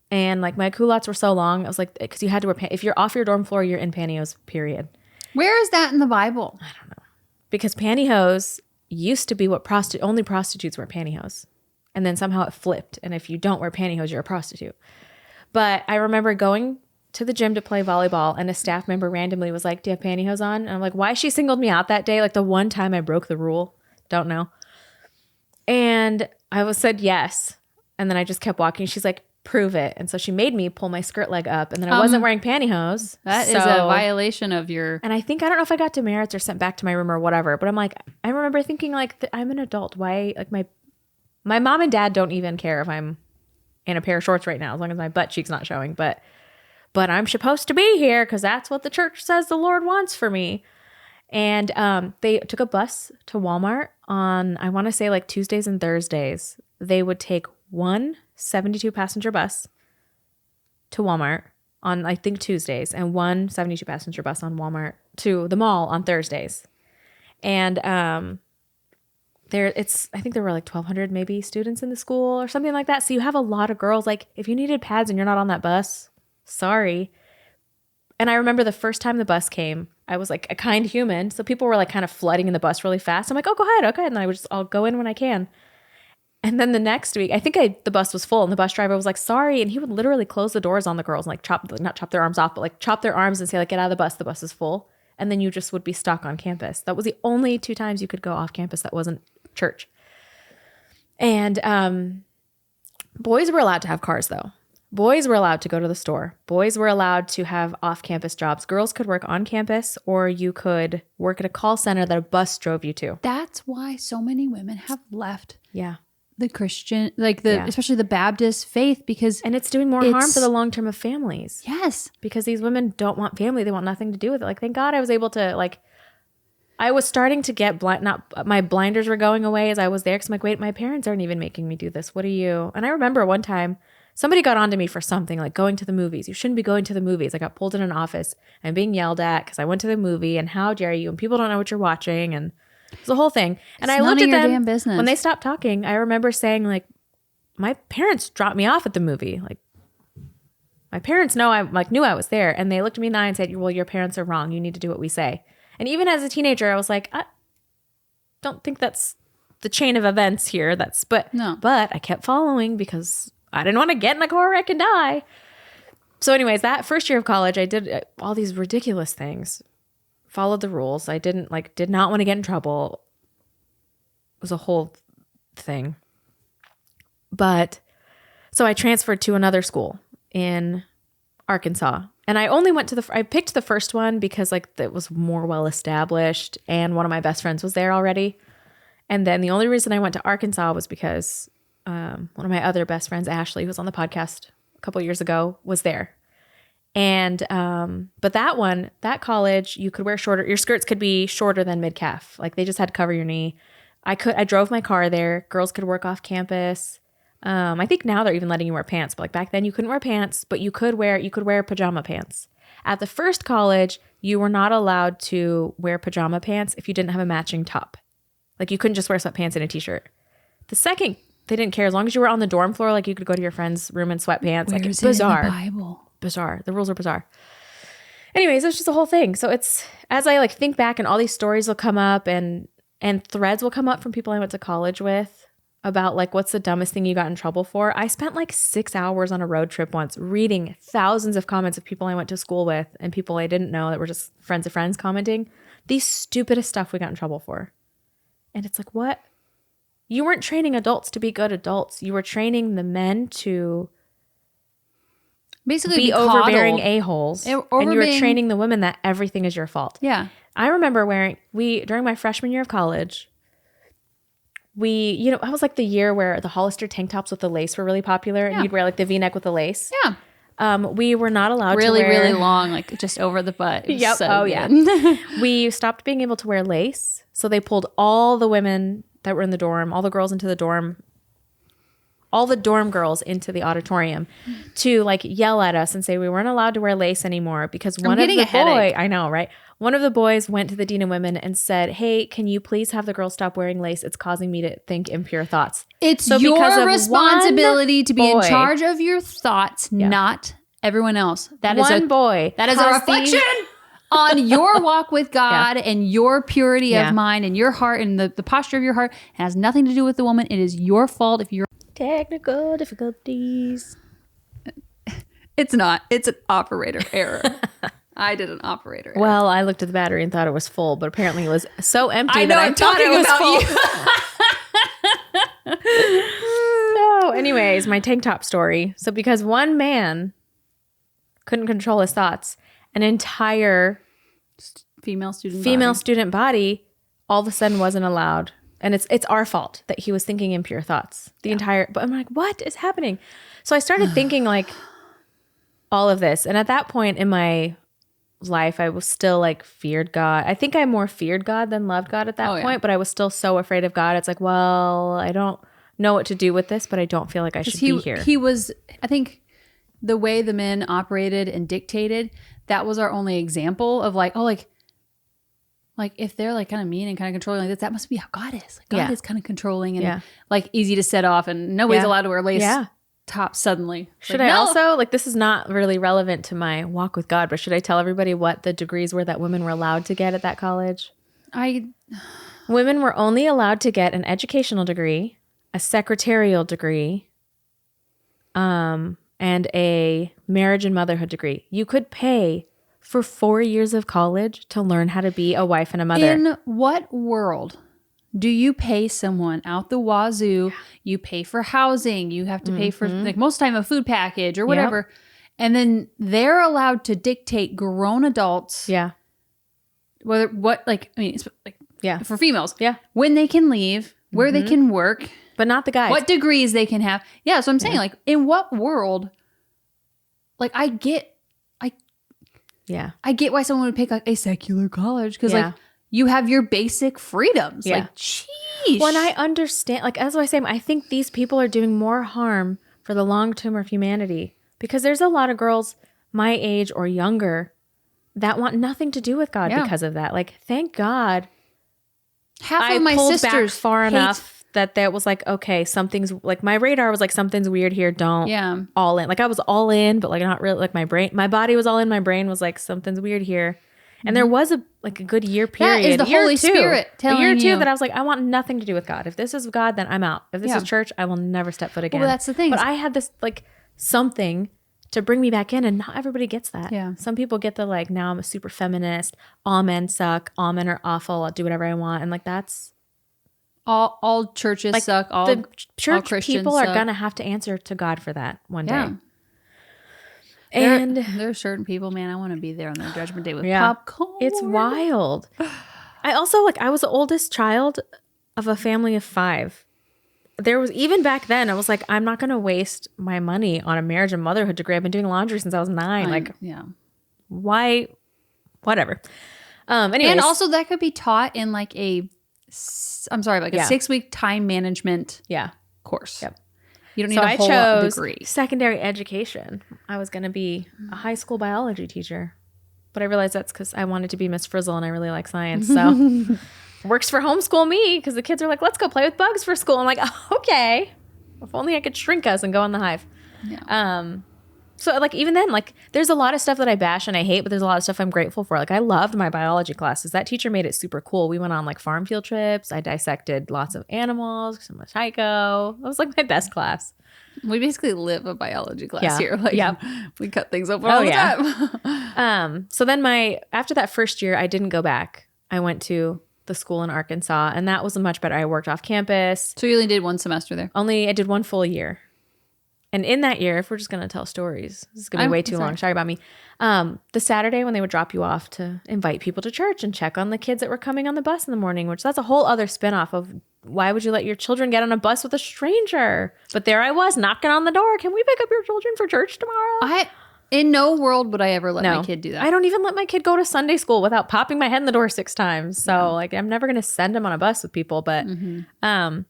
And like my culottes were so long, I was like, because you had to wear if you're off your dorm floor, you're in pantyhose, period.
Where is that in the Bible?
I don't know. Because pantyhose used to be what only prostitutes wear pantyhose. And then somehow it flipped. And if you don't wear pantyhose, you're a prostitute. But I remember going to the gym to play volleyball, and a staff member randomly was like, do you have pantyhose on? And I'm like, why she singled me out that day? Like the one time I broke the rule. Don't know. And I said yes. And then I just kept walking. She's like, prove it. And so she made me pull my skirt leg up, and then I wasn't wearing pantyhose.
That is a violation of your...
And I don't know if I got demerits or sent back to my room or whatever, but I'm like, I remember thinking like, I'm an adult. Why? Like my mom and dad don't even care if I'm in a pair of shorts right now, as long as my butt cheek's not showing. But I'm supposed to be here because that's what the church says the Lord wants for me. And they took a bus to Walmart on, I want to say like Tuesdays and Thursdays. They would take one 72 passenger bus to Walmart on, I think, Tuesdays, and one 72 passenger bus on Walmart to the mall on Thursdays. And I think there were like 1,200 maybe students in the school or something like that. So you have a lot of girls. Like if you needed pads and you're not on that bus, sorry. And I remember the first time the bus came, I was like a kind human. So people were like kind of flooding in the bus really fast. I'm like, oh, go ahead. Okay. And I'll go in when I can. And then the next week, I think the bus was full, and the bus driver was like, sorry. And he would literally close the doors on the girls and like not chop their arms off, but like chop their arms and say like, get out of the bus is full. And then you just would be stuck on campus. That was the only 2 times you could go off campus that wasn't church. And boys were allowed to have cars though. Boys were allowed to go to the store. Boys were allowed to have off-campus jobs. Girls could work on campus, or you could work at a call center that a bus drove you to.
That's why so many women have left.
Yeah.
The Christian, especially the Baptist faith, because...
And it's doing more harm for the long term of families.
Yes.
Because these women don't want family. They want nothing to do with it. Like, thank God I was able to, I was starting to get my blinders were going away as I was there. Because I'm like, wait, my parents aren't even making me do this. What are you? And I remember one time, somebody got onto me for something, like going to the movies. You shouldn't be going to the movies. I got pulled in an office and being yelled at because I went to the movie, and how dare you? And people don't know what you're watching, and it's the whole thing. And I looked at them
damn business.
When they stopped talking. I remember saying like, my parents dropped me off at the movie. Like my parents knew I was there, and they looked at me in the eye and said, well, your parents are wrong. You need to do what we say. And even as a teenager, I was like, I don't think that's the chain of events here. But I kept following because I didn't want to get in a car wreck and die. So anyways, that first year of college, I did all these ridiculous things. Followed the rules. I did not want to get in trouble. It was a whole thing. But so I transferred to another school in Arkansas. And I only went to I picked the first one because it was more well established, and one of my best friends was there already. And then the only reason I went to Arkansas was because one of my other best friends, Ashley, who was on the podcast a couple years ago, was there. And but that college, you could wear shorter, your skirts could be shorter than mid-calf. Like they just had to cover your knee. I drove my car there. Girls could work off campus. I think now they're even letting you wear pants, but like back then you couldn't wear pants, but you could wear pajama pants. At the first college, you were not allowed to wear pajama pants if you didn't have a matching top. Like you couldn't just wear sweatpants and a t-shirt. The second, they didn't care. As long as you were on the dorm floor, like you could go to your friend's room in sweatpants.
Where
like
is
it's bizarre.
It in the Bible?
Bizarre. The rules are bizarre. Anyways, it's just a whole thing. So it's, as I think back, and all these stories will come up, and threads will come up from people I went to college with about what's the dumbest thing you got in trouble for. I spent 6 hours on a road trip once reading thousands of comments of people I went to school with and people I didn't know that were just friends of friends commenting the stupidest stuff we got in trouble for. And it's like, what? You weren't training adults to be good adults. You were training the men to
basically
be overbearing a-holes. And you were training the women that everything is your fault.
Yeah.
I remember during my freshman year of college, I was the year where the Hollister tank tops with the lace were really popular, and you'd wear the V-neck with the lace.
Yeah.
We were not allowed to
wear
really
long, just over the butt.
Yep.
So
yeah. We stopped being able to wear lace. So they pulled all the women that were in the dorm, all the girls into the dorm, all the dorm girls into the auditorium to yell at us and say we weren't allowed to wear lace anymore because one of the boys, I know, right? One of the boys went to the dean of women and said, hey, can you please have the girls stop wearing lace? It's causing me to think impure thoughts.
It's your responsibility to be in charge of your thoughts, not everyone else. That is a reflection on your walk with God and your purity of mind and your heart and the posture of your heart. It has nothing to do with the woman. It is your fault if you're...
Technical difficulties.
It's not. It's an operator error. I did an operator error.
Well, I looked at the battery and thought it was full, but apparently it was so empty
I know,
that I
I'm
thought it
talking
was full. No. Anyways, my tank top story. So because one man couldn't control his thoughts, an entire
female
student body all of a sudden wasn't allowed. And it's our fault that he was thinking impure thoughts. But I'm like, what is happening? So I started thinking like all of this. And at that point in my life, I was still like feared God. I think I more feared God than loved God at that point, but I was still so afraid of God. It's like, well, I don't know what to do with this, but I don't feel like I should be here.
He was, I think the way the men operated and dictated, that was our only example of like, oh, like if they're like kind of mean and kind of controlling like this, that must be how God is. Like God is kind of controlling and like easy to set off, and nobody's allowed to wear lace tops suddenly.
Should I also, like, this is not really relevant to my walk with God, but should I tell everybody what the degrees were that women were allowed to get at that college? Women were only allowed to get an educational degree, a secretarial degree, and a marriage and motherhood degree. You could pay for 4 years of college to learn how to be a wife and a mother.
In what world do you pay someone out the wazoo? You pay for housing. You have to pay for like most time a food package or whatever. And then they're allowed to dictate grown adults.
Yeah.
For females.
Yeah.
When they can leave, where they can work.
But not the guys.
What degrees they can have. Yeah. So I'm saying like in what world, like I get why someone would pick like a secular college because like you have your basic freedoms.
Yeah.
Like, sheesh.
When I understand, like as I say, I think these people are doing more harm for the long term of humanity because there's a lot of girls my age or younger that want nothing to do with God because of that. Like, thank God,
half of my sisters
back far enough that was like, okay, something's like my radar was like something's weird here. Don't all in. Like I was all in, but like not really. Like my body was all in. My brain was like something's weird here. And there was a good year period.
That is the Holy Spirit telling you.
A year or two that I was like, I want nothing to do with God. If this is God, then I'm out. If this is church, I will never step foot again.
Well, that's the thing.
But I had this like something to bring me back in, and not everybody gets that.
Yeah.
Some people get the like, now I'm a super feminist. All men suck. All men are awful. I'll do whatever I want. And like that's
all churches like suck. All
the church
all Christians
people
suck.
are gonna have to answer to God for that one day.
And there are certain people, man, I want to be there on their judgment day with popcorn.
It's wild. I also I was the oldest child of a family of 5. There was, even back then, I was like, I'm not going to waste my money on a marriage and motherhood degree. I've been doing laundry since I was 9. Why? Whatever. Anyways.
And also that could be taught in like a 6-week time management course.
Yep.
You don't need a whole degree.
Secondary education. I was going to be a high school biology teacher, but I realized that's because I wanted to be Miss Frizzle and I really like science. So works for homeschool me because the kids are like, let's go play with bugs for school. I'm like, oh, okay. If only I could shrink us and go in the hive. Yeah. So like even then, like there's a lot of stuff that I bash and I hate, but there's a lot of stuff I'm grateful for. Like I loved my biology classes. That teacher made it super cool. We went on like farm field trips. I dissected lots of animals. I'm a psycho. That was like my best class.
We basically live a biology class here. Like we cut things open all the time.
So then after that first year, I didn't go back. I went to the school in Arkansas and that was much better. I worked off campus.
So you only did one semester there?
I did one full year. And in that year, if we're just going to tell stories, this is going to be way too long. Sorry about me. The Saturday when they would drop you off to invite people to church and check on the kids that were coming on the bus in the morning, which that's a whole other spinoff of why would you let your children get on a bus with a stranger? But there I was knocking on the door. Can we pick up your children for church tomorrow?
In no world would I ever let my kid do that.
I don't even let my kid go to Sunday school without popping my head in the door 6 times. So like I'm never going to send him on a bus with people. But girls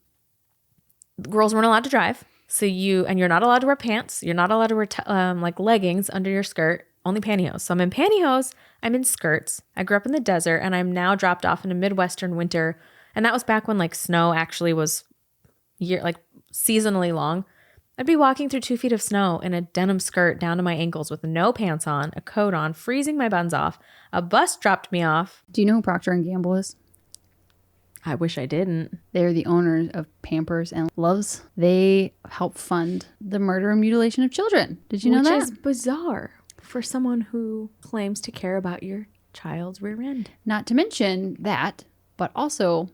weren't allowed to drive. So you're not allowed to wear pants. You're not allowed to wear like leggings under your skirt, only pantyhose. So I'm in pantyhose. I'm in skirts. I grew up in the desert and I'm now dropped off in a Midwestern winter. And that was back when like snow actually was seasonally long. I'd be walking through 2 feet of snow in a denim skirt down to my ankles with no pants on, a coat on, freezing my buns off. A bus dropped me off.
Do you know who Procter & Gamble is?
I wish I didn't.
They're the owners of Pampers and Loves. They help fund the murder and mutilation of children. Did you know that?
Which is bizarre for someone who claims to care about your child's rear end.
Not to mention that, but also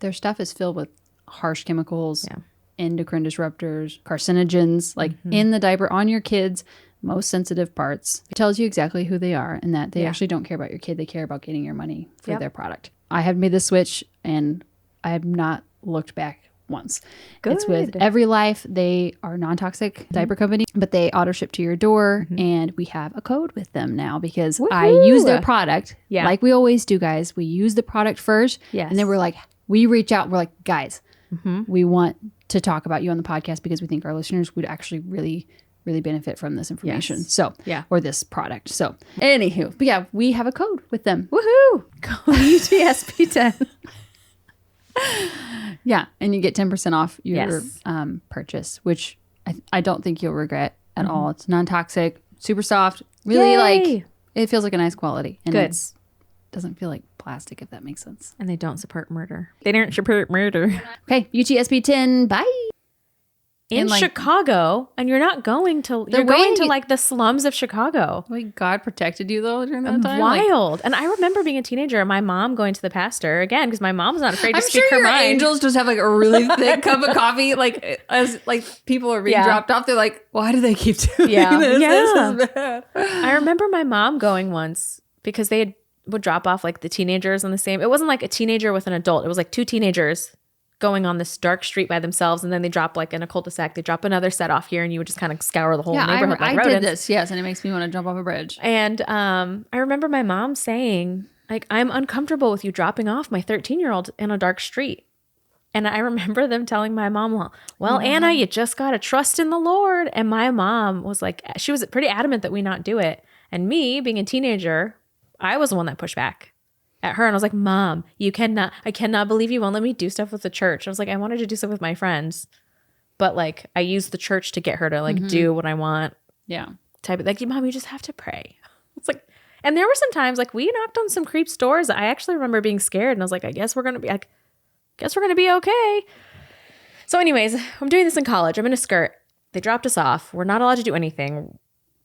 their stuff is filled with harsh chemicals, endocrine disruptors, carcinogens, like in the diaper on your kids' most sensitive parts. It tells you exactly who they are and that they actually don't care about your kid. They care about getting your money for their product. I have made the switch and I have not looked back once.
Good.
It's with EVERYLIFE. They are non-toxic diaper company, but they auto ship to your door and we have a code with them now because I use their product like we always do, guys. We use the product first and then we're like, we reach out. We're like, guys, we want to talk about you on the podcast because we think our listeners would actually really benefit from this information. So, or this product. So, anywho, but yeah, we have a code with them.
Woohoo! Code UTSP10.
Yeah, and you get 10% off your purchase, which I don't think you'll regret at all. It's non-toxic, super soft, really like, it feels like a nice quality. And it doesn't feel like plastic, if that makes sense.
And they don't support murder. They don't support murder.
Okay, UTSP10, bye.
In Chicago, and you're not going to, you're going to like the slums of Chicago.
Like God protected you though during that time?
Wild. And I remember being a teenager and my mom going to the pastor again, because my mom's not afraid to speak her mind.
Angels just have like a really thick cup of coffee. Like as like people are being dropped off, they're like, why do they keep doing this? This is bad.
I remember my mom going once because would drop off like the teenagers on the same, it wasn't like a teenager with an adult. It was like two teenagers going on this dark street by themselves, and then they drop like in a cul-de-sac, they drop another set off here, and you would just kind of scour the whole neighborhood like rodents.
I did this, yes, and it makes me want to jump off a bridge.
And I remember my mom saying, like, I'm uncomfortable with you dropping off my 13-year-old in a dark street. And I remember them telling my mom, well, Anna, you just got to trust in the Lord. And my mom was like, she was pretty adamant that we not do it. And me, being a teenager, I was the one that pushed back at her, and I was like, Mom, I cannot believe you won't let me do stuff with the church. I was like, I wanted to do stuff with my friends, but like I used the church to get her to like do what I want.
Yeah.
Type of like, Mom, you just have to pray. It's like, and there were some times like we knocked on some creeps' doors. I actually remember being scared, and I was like, I guess we're gonna be okay. So anyways, I'm doing this in college. I'm in a skirt. They dropped us off. We're not allowed to do anything.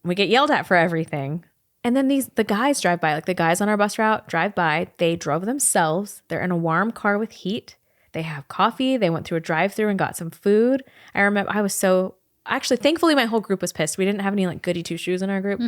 We get yelled at for everything. And then the guys drive by, like the guys on our bus route drive by. They drove themselves. They're in a warm car with heat. They have coffee. They went through a drive-thru and got some food. I remember thankfully my whole group was pissed. We didn't have any like goody two-shoes in our group.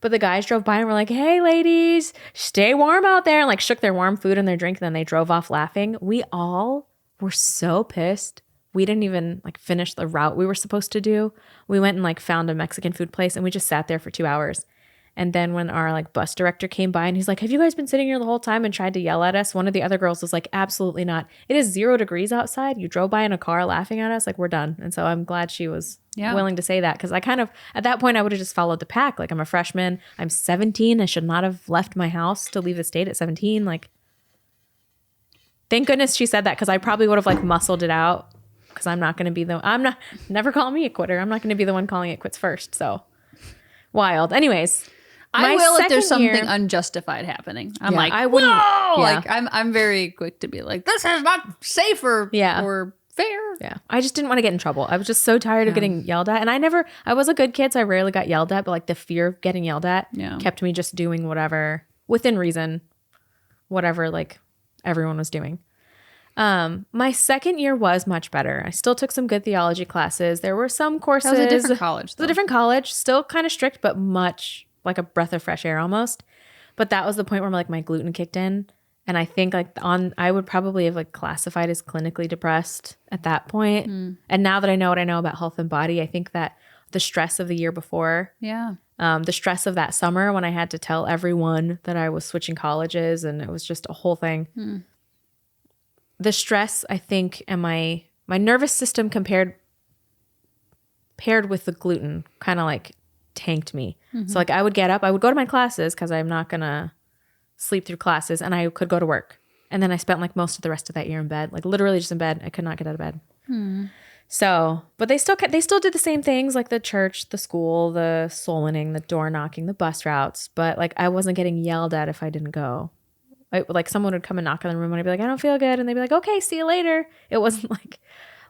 But the guys drove by and were like, hey ladies, stay warm out there. And like shook their warm food and their drink. And then they drove off laughing. We all were so pissed. We didn't even like finish the route we were supposed to do. We went and like found a Mexican food place and we just sat there for 2 hours. And then when our like bus director came by and he's like, have you guys been sitting here the whole time, and tried to yell at us? One of the other girls was like, absolutely not. It is 0 degrees outside. You drove by in a car laughing at us. Like, we're done. And so I'm glad she was willing to say that, because I kind of, at that point, I would have just followed the pack. Like, I'm a freshman. I'm 17. I should not have left my house to leave the state at 17. Like, thank goodness she said that, because I probably would have like muscled it out, because never call me a quitter. I'm not going to be the one calling it quits first. So wild. Anyways.
I will if there's something unjustified happening. I'm like, I wouldn't. Whoa! Like I'm very quick to be like, this is not safe or fair.
Yeah. I just didn't want to get in trouble. I was just so tired of getting yelled at. And I was a good kid, so I rarely got yelled at, but like the fear of getting yelled at kept me just doing whatever within reason, whatever like everyone was doing. My second year was much better. I still took some good theology classes. There were some courses.
That was a different college.
It was a different college, still kind of strict, but much like a breath of fresh air almost. But that was the point where like my gluten kicked in. And I think like I would probably have like classified as clinically depressed at that point. And now that I know what I know about health and body, I think that the stress of the year before, the stress of that summer when I had to tell everyone that I was switching colleges, and it was just a whole thing. The stress, I think, and my nervous system paired with the gluten kind of like tanked me. So like I would get up, I would go to my classes because I'm not going to sleep through classes, and I could go to work. And then I spent like most of the rest of that year in bed, like literally just in bed. I could not get out of bed. So, but they still did the same things, like the church, the school, the soul winning, the door knocking, the bus routes. But like I wasn't getting yelled at if I didn't go. like someone would come and knock on the room and I'd be like, I don't feel good. And they'd be like, okay, see you later. It wasn't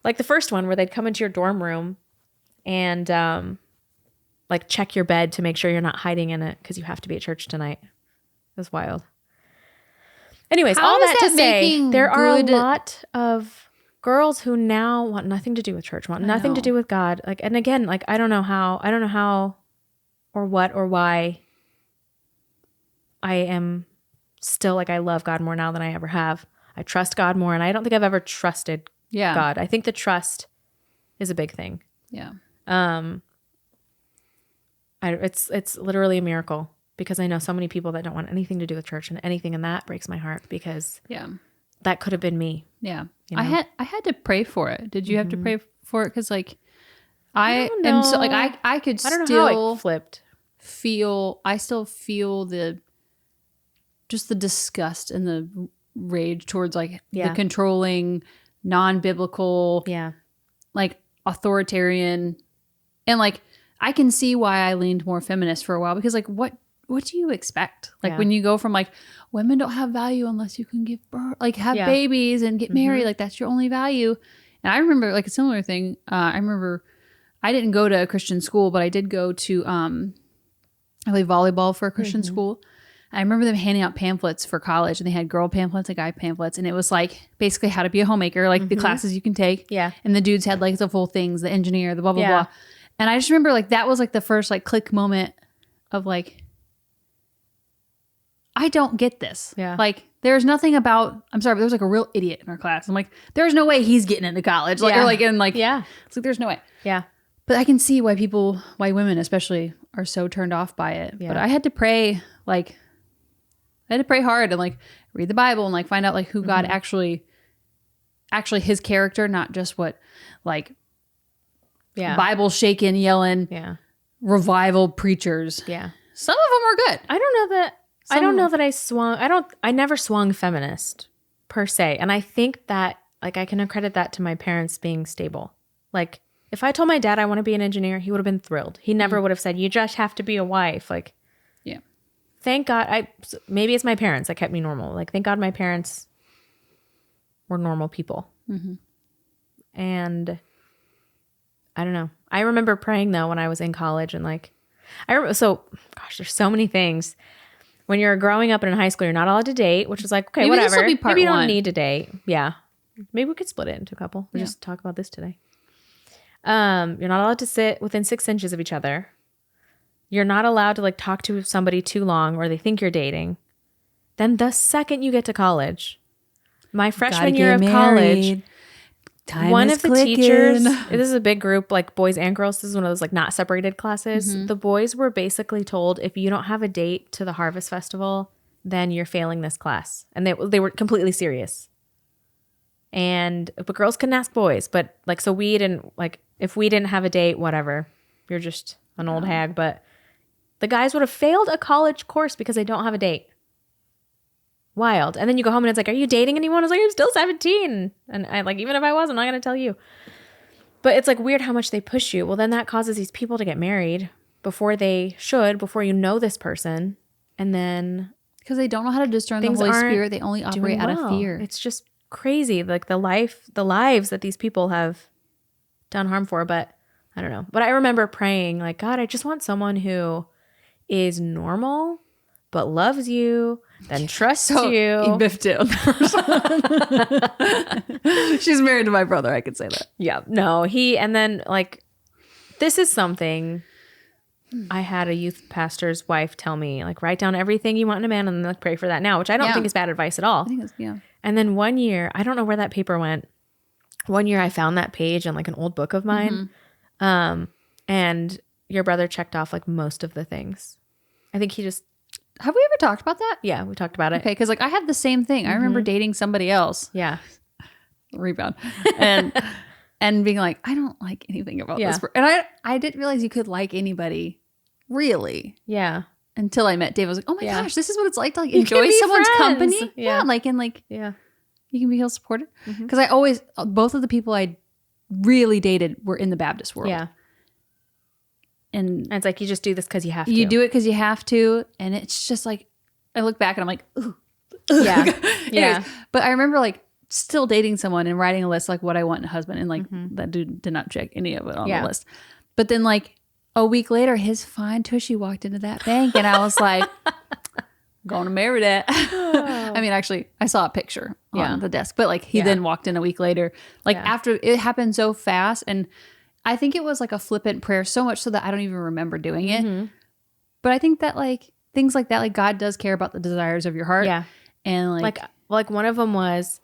like the first one where they'd come into your dorm room and like check your bed to make sure you're not hiding in it because you have to be at church tonight. It was wild. Anyways,
How
all
is
that
that
to say,
making
there are a
good-
lot of girls who now want nothing to do with church, want nothing to do with God. Like, and again, like, I don't know how or what or why I am still like, I love God more now than I ever have. I trust God more. And I don't think I've ever trusted God. I think the trust is a big thing.
Yeah.
It's literally a miracle because I know so many people that don't want anything to do with church and anything, and that breaks my heart because that could have been me.
Yeah.
You know?
I had to pray for it. Did you have to pray for it? Because like I am so like I could
I don't know
still
how it flipped.
I still feel the disgust and the rage towards like the controlling, non-biblical, like authoritarian, and like I can see why I leaned more feminist for a while because like what do you expect? Like when you go from like women don't have value unless you can give birth, like have babies and get married, like that's your only value. And I remember like a similar thing. I remember I didn't go to a Christian school, but I did go to I played volleyball for a Christian school. I remember them handing out pamphlets for college, and they had girl pamphlets and guy pamphlets, and it was like basically how to be a homemaker, like the classes you can take. Yeah. And the dudes had like the full things, the engineer, the blah blah blah. And I just remember like that was like the first like click moment of like, I don't get this. Yeah. Like there's nothing about, I'm sorry, but there was like a real idiot in our class. I'm like, there's no way he's getting into college. Like, or like, and like, it's like, there's no way. Yeah. But I can see why women especially are so turned off by it. Yeah. But I had to pray, like, I had to pray hard and like read the Bible and like find out like who God actually his character, not just what like Bible shaking, yelling, revival preachers. Yeah. Some of them are good.
I don't know that I never swung feminist per se. And I think that like I can accredit that to my parents being stable. Like if I told my dad I want to be an engineer, he would have been thrilled. He never would have said, you just have to be a wife. Like, thank God. Maybe it's my parents that kept me normal. Like, thank God my parents were normal people. Mm-hmm. And I don't know. I remember praying though when I was in college and like, there's so many things. When you're growing up and in high school, you're not allowed to date, which is like, okay,
maybe
whatever. Maybe you don't
1.
need to date. Yeah. Maybe we could split it into a couple. We'll just talk about this today. You're not allowed to sit within 6 inches of each other. You're not allowed to like talk to somebody too long or they think you're dating. Then the second you get to college, my freshman year of college, one of the teachers, this is a big group, like boys and girls. This is one of those like not separated classes. Mm-hmm. The boys were basically told, if you don't have a date to the Harvest Festival, then you're failing this class. And they were completely serious. But girls couldn't ask boys. But like, so we didn't like, if we didn't have a date, whatever, you're just an old hag. But the guys would have failed a college course because they don't have a date. Wild. And then you go home and it's like, are you dating anyone? I was like, I'm still 17. And I like, even if I was, I'm not going to tell you. But it's like weird how much they push you. Well, then that causes these people to get married before you know this person. And then
because they don't know how to discern the Holy Spirit, they only operate out of fear.
It's just crazy. Like the lives that these people have done harm for. But I don't know. But I remember praying like, God, I just want someone who is normal, but loves you, then trusts you.
You biffed it on the first one. She's married to my brother. I could say that.
Yeah. No, and then like, this is something I had a youth pastor's wife tell me, like, write down everything you want in a man and then like pray for that now, which I don't think is bad advice at all.
I think it's,
And then one year, I don't know where that paper went. One year I found that page in like an old book of mine. Mm-hmm. And your brother checked off like most of the things. I think he just...
Have we ever talked about that?
Yeah, we talked about it.
Okay, because like I have the same thing. I remember dating somebody else.
Yeah.
Rebound. And being like, I don't like anything about this. And I didn't realize you could like anybody, really.
Yeah.
Until I met Dave. I was like, oh my gosh, this is what it's like to like enjoy someone's company. Yeah. You can be heel supported. Because both of the people I really dated were in the Baptist world.
Yeah. And it's like, you just do this because you have to.
You do it because you have to. And it's just like, I look back and I'm like, ooh.
Yeah.
Anyways, but I remember like still dating someone and writing a list like what I want in a husband, and like that dude did not check any of it on the list. But then like a week later, his fine tushy walked into that bank, and I was like, going to marry that. I mean, actually, I saw a picture on the desk, but like he then walked in a week later. Like after it happened so fast, and I think it was like a flippant prayer, so much so that I don't even remember doing it. But I think that like things like that, like God does care about the desires of your heart.
Yeah.
And like
one of them was,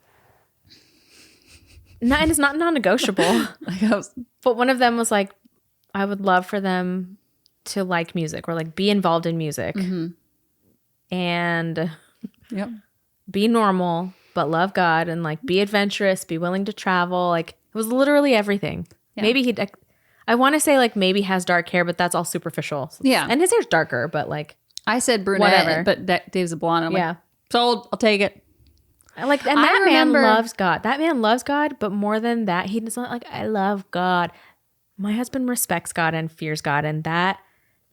and it's not non-negotiable. But one of them was like, I would love for them to like music or like be involved in music and be normal, but love God and like be adventurous, be willing to travel. Like it was literally everything. Yeah. Maybe I want to say like maybe has dark hair, but that's all superficial.
Yeah.
And his hair's darker, but like.
I said brunette, whatever. But that Dave's a blonde. I'm like, sold, I'll take it.
Like, and that man loves God. That man loves God, but more than that, he doesn't like, I love God. My husband respects God and fears God, and that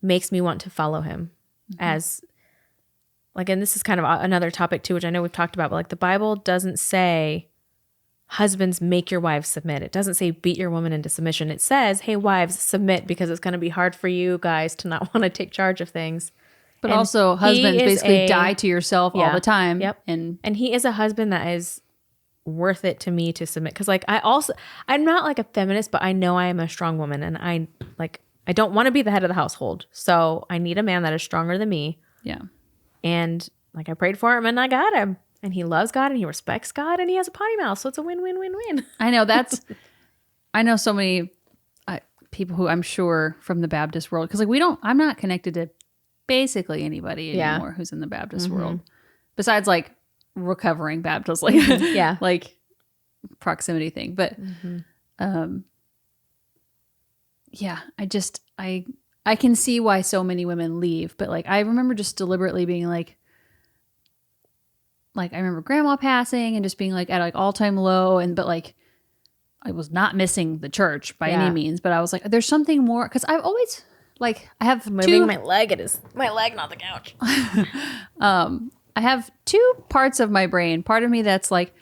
makes me want to follow him as, like, and this is kind of another topic too, which I know we've talked about, but like the Bible doesn't say, husbands, make your wives submit. It doesn't say beat your woman into submission. It says, hey, wives, submit because it's going to be hard for you guys to not want to take charge of things.
But and also husbands basically die to yourself all the time.
Yep. And he is a husband that is worth it to me to submit. Cause like I'm not like a feminist, but I know I am a strong woman and I don't want to be the head of the household. So I need a man that is stronger than me.
Yeah.
And like I prayed for him and I got him and he loves God and he respects God and he has a potty mouth. So it's a win-win-win-win.
I know I know so many people who I'm sure from the Baptist world. Cause like I'm not connected to basically anybody anymore who's in the Baptist world besides like recovering Baptists, like like proximity thing. But I can see why so many women leave. But like I remember just deliberately being like I remember grandma passing and just being like at like all-time low, but like I was not missing the church by any means, but I was like there's something more, because I've always like I have
moving my leg. It is my leg, not the couch.
I have two parts of my brain. Part of me that's like,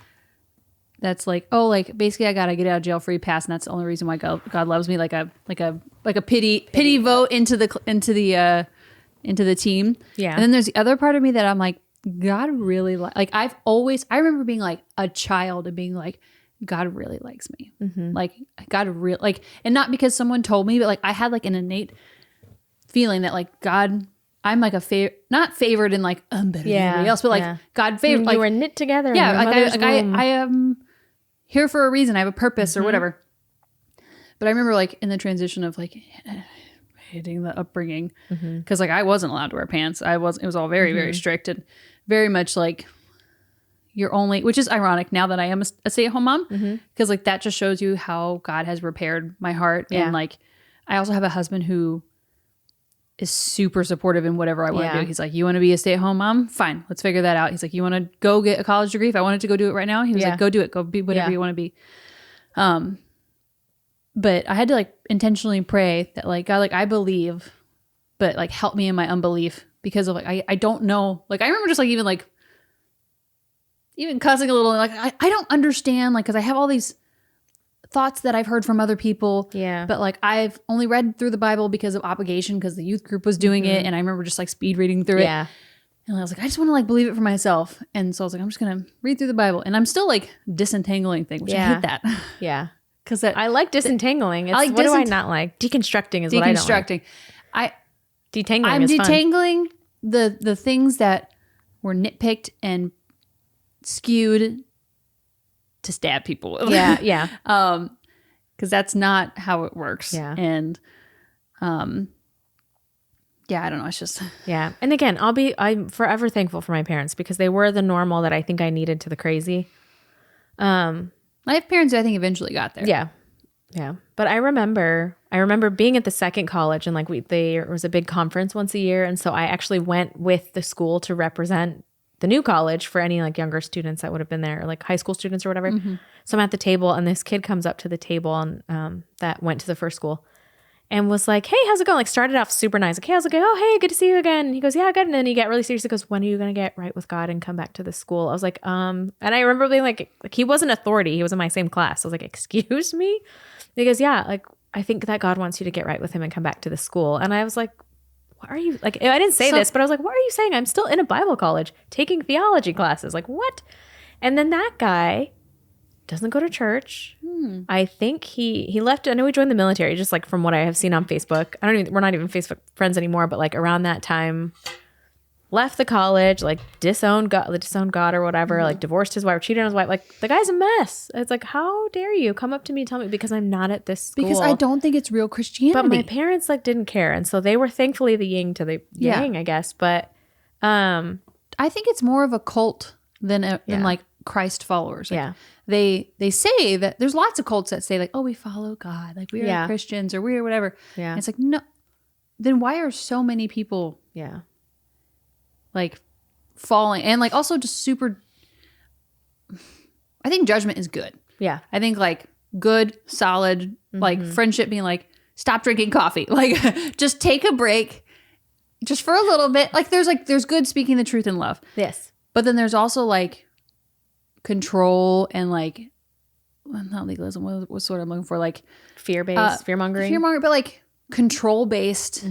oh, like basically I gotta get out of jail free pass, and that's the only reason why God loves me. Like a pity vote into the team. Yeah. And then there's the other part of me that I'm like, God really like I remember being like a child and being like, God really likes me. Like God really like, and not because someone told me, but like I had like an innate feeling that like God, I'm like not favored in like I'm better than everybody else, but like God favored. Like
you were knit together.
Yeah, I am here for a reason. I have a purpose or whatever. But I remember like in the transition of like hating the upbringing, because like I wasn't allowed to wear pants. It was all very very strict and very much like you're only, which is ironic now that I am a stay-at-home mom, because like that just shows you how God has repaired my heart. And like I also have a husband who is super supportive in whatever I want to do. He's like, you want to be a stay-at-home mom? Fine, let's figure that out. He's like, you want to go get a college degree? If I wanted to go do it right now, he was like, go do it. Go be whatever you want to be. But I had to like intentionally pray that like, God, like I believe, but like help me in my unbelief, because of like, I don't know. Like I remember just like even cussing a little, like I don't understand, like, because I have all these thoughts that I've heard from other people. Yeah. But like I've only read through the Bible because of obligation, because the youth group was doing it, and I remember just like speed reading through it. Yeah. And I was like, I just want to like believe it for myself. And so I was like, I'm just gonna read through the Bible, and I'm still like disentangling things, which I hate that. Yeah. Because I like disentangling. It's, what do I not like? Deconstructing is what I don't like. Detangling I'm is detangling fun. the things that were nitpicked and skewed to stab people with. Yeah, yeah. Because that's not how it works. Yeah. And yeah, I don't know. It's just And again, I'm forever thankful for my parents, because they were the normal that I think I needed to the crazy. I have parents who I think eventually got there. Yeah. Yeah. But I remember being at the second college, and like there was a big conference once a year. And so I actually went with the school to represent the new college for any like younger students that would have been there, or like high school students or whatever. So I'm at the table, and this kid comes up to the table and that went to the first school,
and was like, hey, how's it going? Like started off super nice. Like, hey, how's it going? Oh, hey, good to see you again. And he goes, yeah, good. And then he got really serious. He goes, when are you going to get right with God and come back to the school? I was like, and I remember being like he wasn't authority. He was in my same class. I was like, excuse me? He goes, yeah, like I think that God wants you to get right with him and come back to the school. And I was like, what are you like? I didn't say this, but I was like, what are you saying? I'm still in a Bible college taking theology classes. Like what? And then that guy doesn't go to church. I think he left. I know he joined the military, just like from what I have seen on Facebook. We're not even Facebook friends anymore, but like around that time, left the college, like disowned God or whatever, like divorced his wife, cheated on his wife. Like the guy's a mess. It's like, how dare you come up to me and tell me, because I'm not at this school.
Because I don't think it's real Christianity.
But my parents like didn't care. And so they were thankfully the yin to the yang, I guess. But
I think it's more of a cult than like Christ followers. Like, they say that there's lots of cults that say like, oh, we follow God, like we are Christians or we are whatever. And it's like, no, then why are so many people like falling? And like also just super, I think judgment is good. I think like good, solid, like friendship being like, stop drinking coffee, like just take a break just for a little bit. Like there's good speaking the truth in love.
Yes.
But then there's also like control and like, well, not legalism. What's what I'm looking for? Like
fear-based, fear-mongering,
but like control-based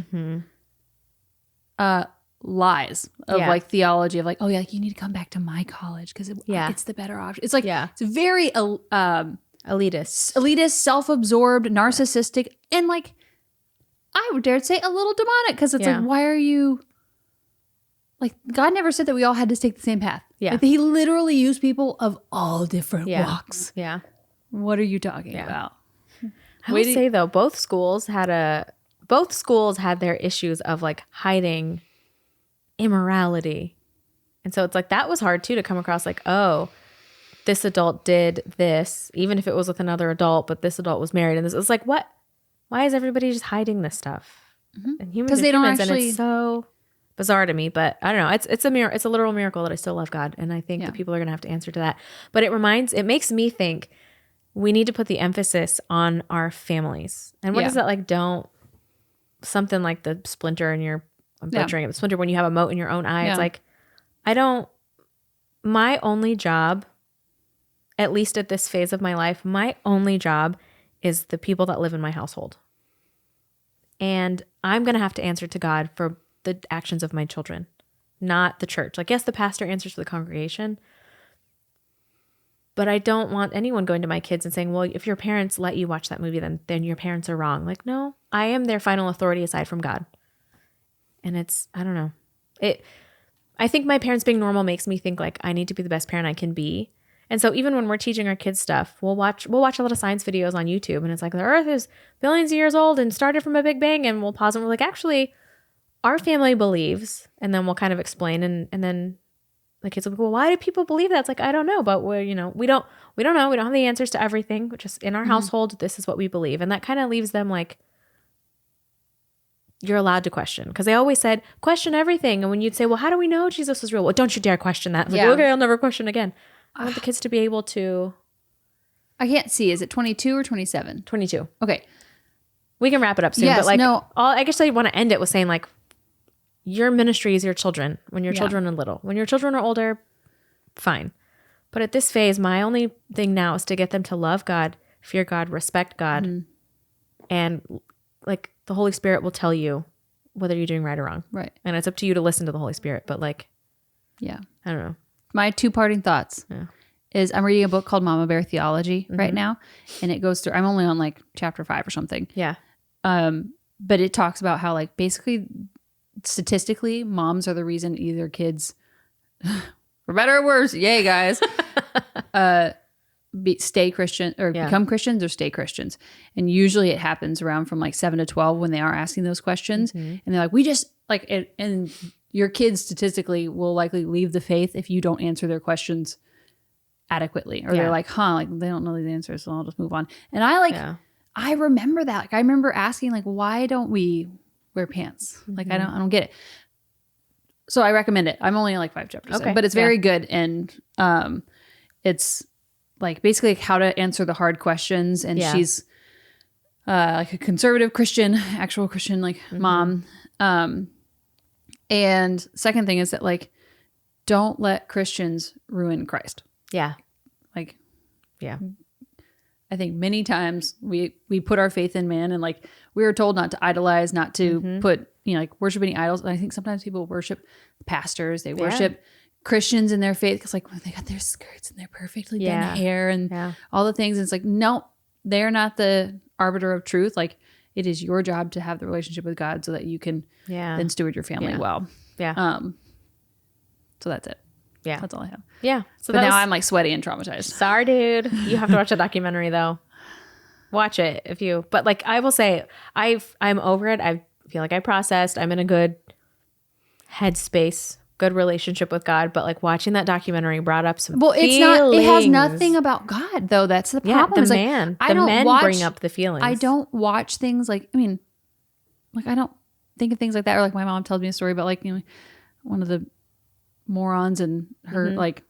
lies of like theology of like, oh yeah, like you need to come back to my college because it's the better option. It's like it's very elitist, self-absorbed, narcissistic, and like I would dare to say a little demonic because it's like, why are you? Like, God never said that we all had to take the same path. Like, he literally used people of all different walks. What are you talking about?
I would say, though, both schools had their issues of, like, hiding immorality. And so it's like, that was hard, too, to come across, like, oh, this adult did this, even if it was with another adult, but this adult was married. And this, it's like, what? Why is everybody just hiding this stuff? And humans, they don't actually... And it's so... bizarre to me, but I don't know. It's a literal miracle that I still love God, and I think that people are gonna have to answer to that. But it makes me think we need to put the emphasis on our families. And what is that like? Don't something like the splinter in your I'm butchering it. The splinter when you have a mote in your own eye. It's like my only job, at least at this phase of my life, my only job is the people that live in my household, and I'm gonna have to answer to God for the actions of my children, not the church. Like, yes, the pastor answers for the congregation, but I don't want anyone going to my kids and saying, well, if your parents let you watch that movie, then your parents are wrong. Like, no, I am their final authority aside from God. And I don't know. I think my parents being normal makes me think like I need to be the best parent I can be. And so even when we're teaching our kids stuff, we'll watch a lot of science videos on YouTube, and it's like the earth is billions of years old and started from a big bang, and we'll pause and we're like, actually, our family believes, and then we'll kind of explain, and then the kids will be, well, why do people believe that? It's like, I don't know, but we don't know. We don't have the answers to everything. Just in our household, this is what we believe. And that kind of leaves them like, you're allowed to question. Because they always said, question everything. And when you'd say, well, how do we know Jesus was real? Well, don't you dare question that. Like, okay, I'll never question again. I want the kids to be able to.
I can't see. Is it 22 or 27?
22.
Okay.
We can wrap it up soon.
Yes,
but like,
no.
I guess I want to end it with saying like, your ministry is your children when your children are little. When your children are older, fine. But at this phase, my only thing now is to get them to love God, fear God, respect God. And like the Holy Spirit will tell you whether you're doing right or wrong.
Right.
And it's up to you to listen to the Holy Spirit. But like, I don't know.
My two parting thoughts is I'm reading a book called Mama Bear Theology right now. And it goes through, I'm only on like chapter 5 or something. Yeah. But it talks about how like basically statistically, moms are the reason either kids, for better or worse, yay guys, stay Christian or become Christians or stay Christians. And usually it happens around from like 7 to 12 when they are asking those questions. And they're like, we just like, and your kids statistically will likely leave the faith if you don't answer their questions adequately. Or they're like, like they don't know the answers, so I'll just move on. And I like, I remember that. Like I remember asking like, why don't we wear pants? Like I don't get it. So I recommend it. I'm only like 5 chapters in, but it's very good. And it's like basically how to answer the hard questions. And she's like a conservative Christian, actual Christian, like mom. And second thing is that like, don't let Christians ruin Christ.
Yeah.
Like,
yeah.
I think many times we put our faith in man, and like we were told not to idolize, not to put, like worship any idols. And I think sometimes people worship pastors, they worship Christians in their faith because like they got their skirts and their perfectly done hair and all the things. And it's like, no, they're not the arbiter of truth. Like it is your job to have the relationship with God so that you can then steward your family well.
Yeah.
So that's it.
Yeah.
That's all I have.
Yeah. So
but now I'm like sweaty and traumatized.
Sorry, dude. You have to watch the documentary though. Watch it but like I will say I'm over it. I feel like I processed. I'm in a good headspace, good relationship with God. But like watching that documentary brought up some
it has nothing about God though. That's the problem.
The
like,
men bring up the feelings.
I don't watch things like, I mean, like I don't think of things like that. Or like my mom tells me a story about like, one of the morons and her like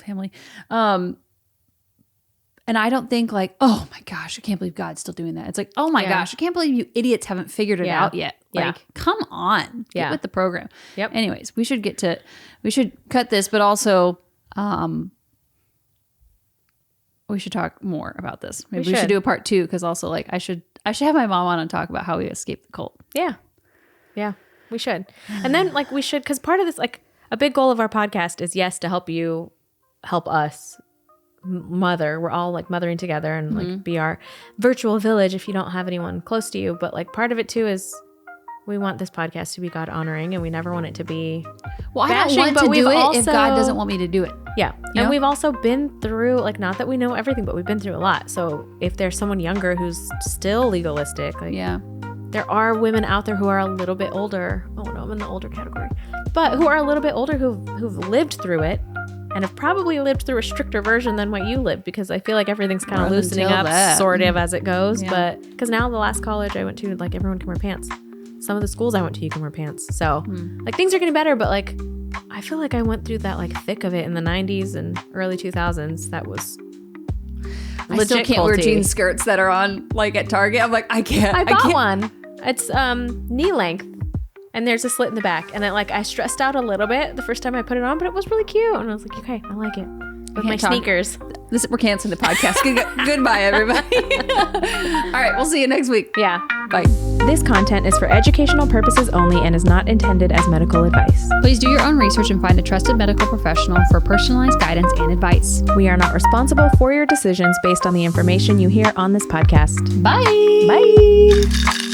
family. And I don't think like, oh my gosh, I can't believe God's still doing that. It's like, oh my gosh, I can't believe you idiots haven't figured it out yet. Like, come on, get with the program.
Yep.
Anyways, we should cut this, but also, we should talk more about this. Maybe we should do a part 2. Cause also like I should have my mom on and talk about how we escaped the cult.
Yeah. Yeah, we should. And then like we should, cause part of this, like a big goal of our podcast is to help you, help us mother. We're all like mothering together and like be our virtual village if you don't have anyone close to you. But like part of it too is we want this podcast to be God honoring, and we never want it to be bashing,
I don't want to do it if God doesn't want me to do it.
Yeah. And we've also been through, like, not that we know everything, but we've been through a lot. So if there's someone younger who's still legalistic, like there are women out there who are a little bit older. Oh no, I'm in the older category. But who are a little bit older who've lived through it and have probably lived through a stricter version than what you lived, because I feel like everything's kind of loosening up sort of as it goes. But because now the last college I went to, like everyone can wear pants. Some of the schools I went to, you can wear pants. So like things are getting better, but like I feel like I went through that like thick of it in the 90s and early 2000s. That was
I still can't wear jean skirts that are on like at Target. I'm like, I can't.
I bought one. It's knee length and there's a slit in the back. And I stressed out a little bit the first time I put it on, but it was really cute. And I was like, okay, I like it. With my sneakers.
We're canceling the podcast. Goodbye, everybody. All right, we'll see you next week.
Yeah.
Bye.
This content is for educational purposes only and is not intended as medical advice.
Please do your own research and find a trusted medical professional for personalized guidance and advice.
We are not responsible for your decisions based on the information you hear on this podcast.
Bye.
Bye.